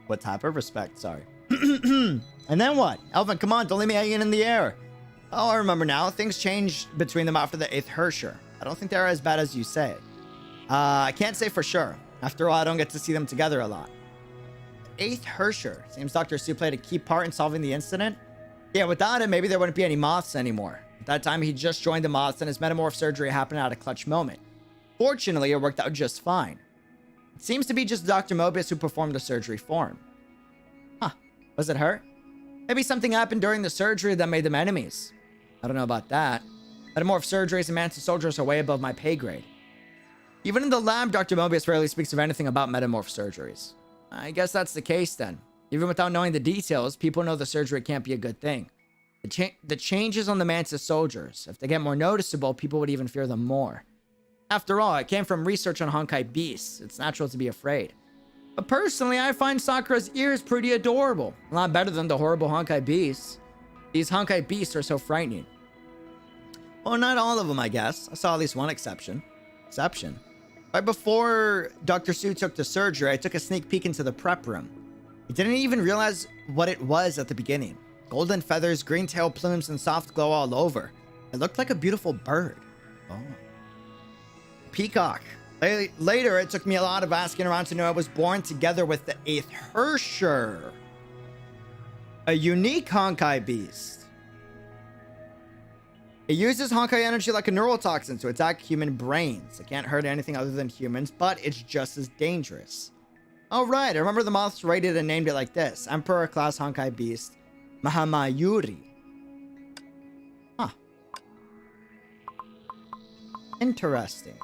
What type of respect? Sorry. And then what? Elvin, come on, don't leave me hanging in the air. Oh, I remember now. Things changed between them after the 8th Herrscher. I don't think they're as bad as you say. I can't say for sure. After all, I don't get to see them together a lot. 8th Herrscher. Seems Dr. 𝙪 played a key part in solving the incident. Yeah, without him, maybe there wouldn't be any Moths anymore. At that time, he just joined the moths and his metamorph surgery happened at a clutch moment. Fortunately, it worked out just fine. It seems to be just Dr. Mobius who performed the surgery for him. Huh. Was it her? Maybe something happened during the surgery that made them enemies. I don't know about that. Metamorph surgeries and Mantis soldiers are way above my pay grade. Even in the lab, Dr. Mobius rarely speaks of anything about metamorph surgeries. I guess that's the case then. Even without knowing the details, people know the surgery can't be a good thing. The changes on the Mantis soldiers, if they get more noticeable, people would even fear them more. After all, it came from research on Honkai beasts. It's natural to be afraid. But personally, I find Sakura's ears pretty adorable. A lot better than the horrible Honkai beasts. These Honkai beasts are so frightening. Well, not all of them, I guess. I saw at least one exception. Right before Dr. Su took the surgery, I took a sneak peek into the prep room. I didn't even realize what it was at the beginning. Golden feathers, green tail plumes, and soft glow all over. It looked like a beautiful bird. Oh. Peacock. Later, it took me a lot of asking around to know I was born together with the 8th Hersher. A unique Honkai beast. It uses Honkai energy like a neurotoxin to attack human brains. It can't hurt anything other than humans, but it's just as dangerous. Oh, right. I remember the moths rated and named it like this. Emperor class Honkai beast. Mahamayuri. Huh. Interesting.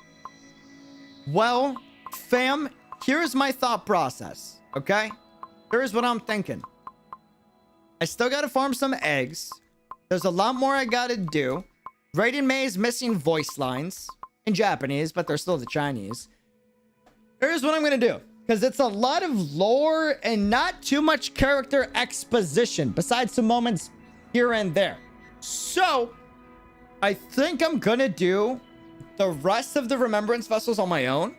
Well, fam, here's my thought process, okay? Here's what I'm thinking. I still gotta farm some eggs. There's a lot more I gotta do. Raiden Mei is missing voice lines in Japanese, but they're still the Chinese. Here's what I'm gonna do. Because it's a lot of lore and not too much character exposition, besides some moments here and there. So, I think I'm gonna do the rest of the Remembrance Vessels on my own.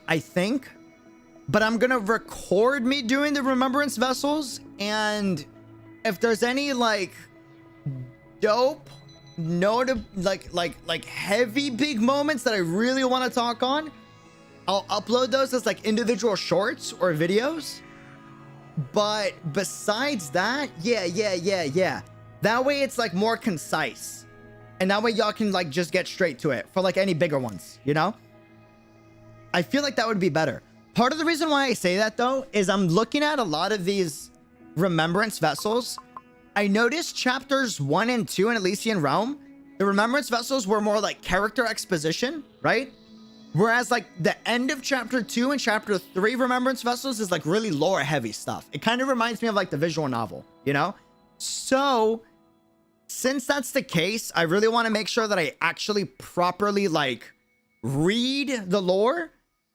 I think. But I'm gonna record me doing the Remembrance Vessels, and if there's any, like, dope, like heavy big moments that I really want to talk on, I'll upload those as like individual shorts or videos. But besides that, yeah. That way it's like more concise. And that way y'all can like just get straight to it for like any bigger ones, you know? I feel like that would be better. Part of the reason why I say that though is I'm looking at a lot of these Remembrance Vessels. I noticed chapters 1 and 2 in Elysian Realm, the Remembrance Vessels were more like character exposition, right? Whereas like the end of chapter 2 and chapter 3 Remembrance Vessels is like really lore heavy stuff. It kind of reminds me of like the visual novel, you know? So since that's the case, I really want to make sure that I actually properly like read the lore.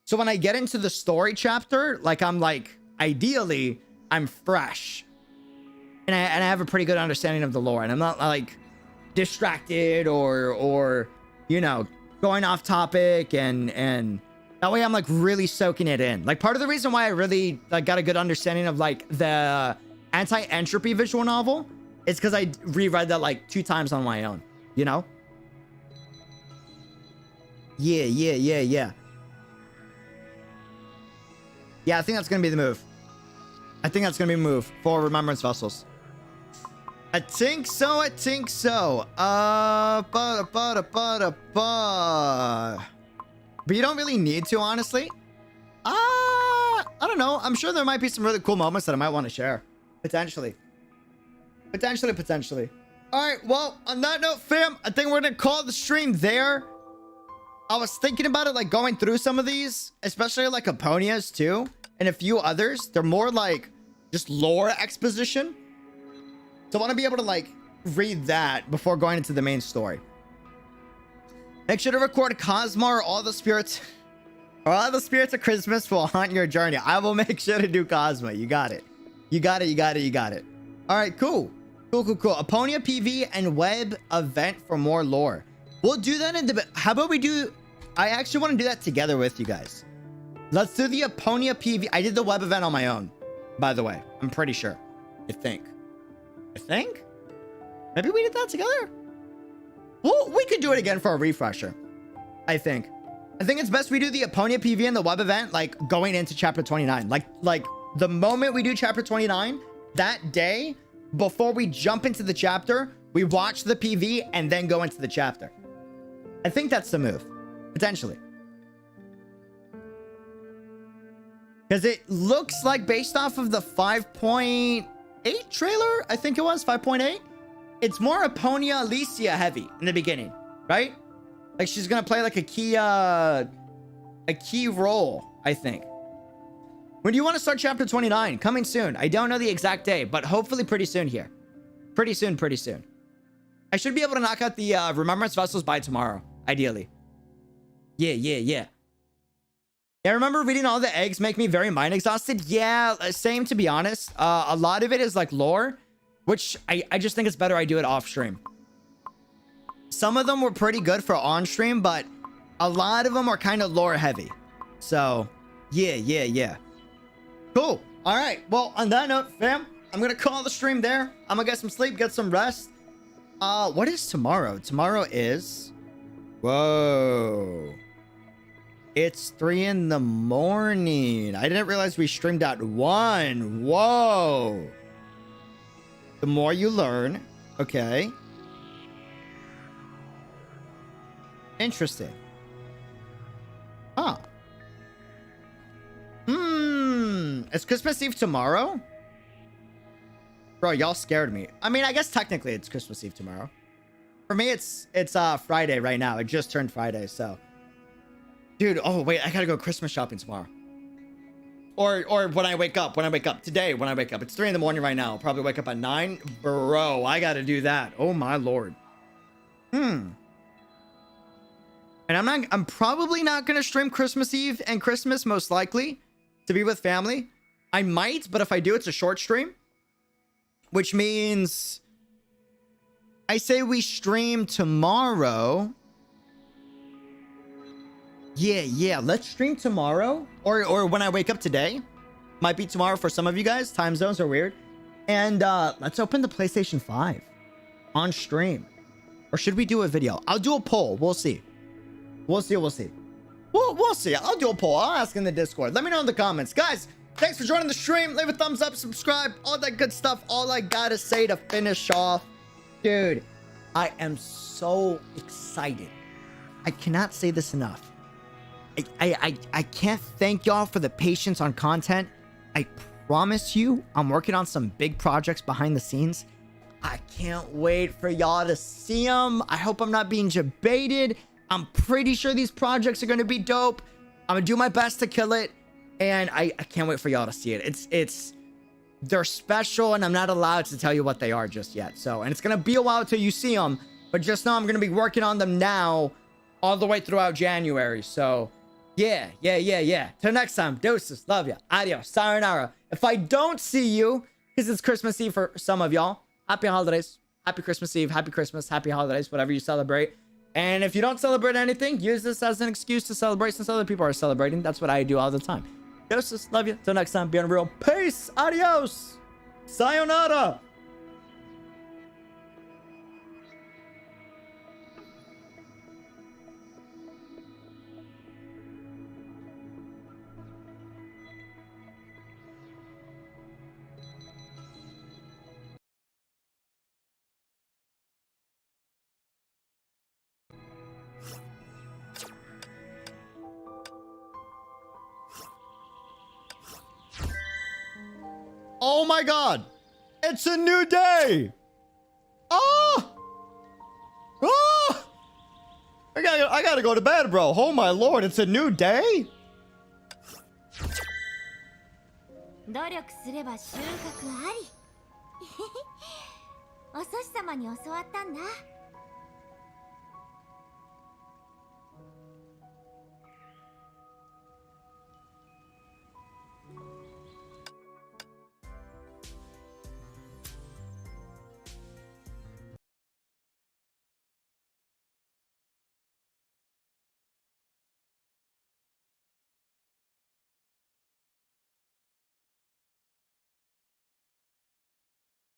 So when I get into the story chapter, like I'm like, ideally I'm fresh and I have a pretty good understanding of the lore and I'm not like distracted or, you know, going off topic and that way I'm like really soaking it in. Like part of the reason why I really like got a good understanding of like the anti-entropy visual novel is because I reread that like 2 times on my own, you know? Yeah. Yeah, I think that's gonna be the move. I think that's gonna be the move for Remembrance Vessels. I think so. But you don't really need to, honestly. I don't know. I'm sure there might be some really cool moments that I might want to share. Potentially. All right, well, on that note, fam, I think we're gonna call the stream there. I was thinking about it, like going through some of these, especially like Eponia's too, and a few others. They're more like just lore exposition. So I want to be able to like read that before going into the main story. Make sure to record Cosmo or all the spirits of Christmas will haunt your journey. I will make sure to do Cosmo. You got it. All right, cool. Eponia PV and web event for more lore. We'll do that in the... How about we do... I actually want to do that together with you guys. Let's do the Eponia PV. I did the web event on my own, by the way. I'm pretty sure. I think. Maybe we did that together? Well, we could do it again for a refresher. I think it's best we do the Eponia PV and the web event, like, going into chapter 29. Like, the moment we do chapter 29, that day, before we jump into the chapter, We watch the PV and then go into the chapter. I think that's the move. Potentially. Because it looks like based off of the 5.8 trailer, I think it was 5.8. It's more Eponia Elysia heavy in the beginning, right? Like she's gonna play like a key role, I think. When do you want to start chapter 29? Coming soon. I don't know the exact day, but hopefully pretty soon here. Pretty soon, pretty soon. I should be able to knock out the Remembrance Vessels by tomorrow, ideally. Yeah. I remember reading all the eggs make me very mind exhausted. Yeah, same to be honest. A lot of it is like lore, which I just think it's better I do it off stream. Some of them were pretty good for on stream, but a lot of them are kind of lore heavy. So, yeah. Cool. All right. Well, on that note, fam, I'm going to call the stream there. I'm going to get some sleep, get some rest. What is tomorrow? Tomorrow is... Whoa. It's 3 in the morning. I didn't realize we streamed at 1. Whoa. The more you learn. Okay. Interesting. Huh. It's Christmas Eve tomorrow? Bro, y'all scared me. I mean, I guess technically it's Christmas Eve tomorrow. For me, it's Friday right now. It just turned Friday, so. Dude, oh wait, I gotta go Christmas shopping tomorrow. Or when I wake up. Today, when I wake up. It's 3 in the morning right now. I'll probably wake up at 9. Bro, I gotta do that. Oh my lord. And I'm probably not gonna stream Christmas Eve and Christmas, most likely, to be with family. I might, but if I do, it's a short stream. Which means I say we stream tomorrow. Yeah, let's stream tomorrow. Or when I wake up today. Might be tomorrow for some of you guys. Time zones are weird. And let's open the PlayStation 5 on stream. Or should we do a video? I'll do a poll. We'll see. We'll see. We'll see. I'll do a poll. I'll ask in the Discord. Let me know in the comments. Guys, thanks for joining the stream. Leave a thumbs up, subscribe, all that good stuff. All I gotta say to finish off. Dude, I am so excited. I cannot say this enough. I can't thank y'all for the patience on content. I promise you, I'm working on some big projects behind the scenes. I can't wait for y'all to see them. I hope I'm not being debated. I'm pretty sure these projects are going to be dope. I'm going to do my best to kill it. And I can't wait for y'all to see it. They're special and I'm not allowed to tell you what they are just yet. So, and it's going to be a while till you see them. But just know I'm going to be working on them now all the way throughout January. So, yeah. Till next time, deuces, love ya, adios, sayonara. If I don't see you, because it's Christmas Eve for some of y'all, happy holidays, happy Christmas Eve, happy Christmas, happy holidays, whatever you celebrate. And if you don't celebrate anything, use this as an excuse to celebrate since other people are celebrating. That's what I do all the time. Deuces, love you. Till next time, be on real. Peace, adios, sayonara. Oh my god! It's a new day! Oh! I gotta go to bed, bro. Oh my lord, it's a new day? 努力すれば収穫あり。お寿司様に教わったんだ。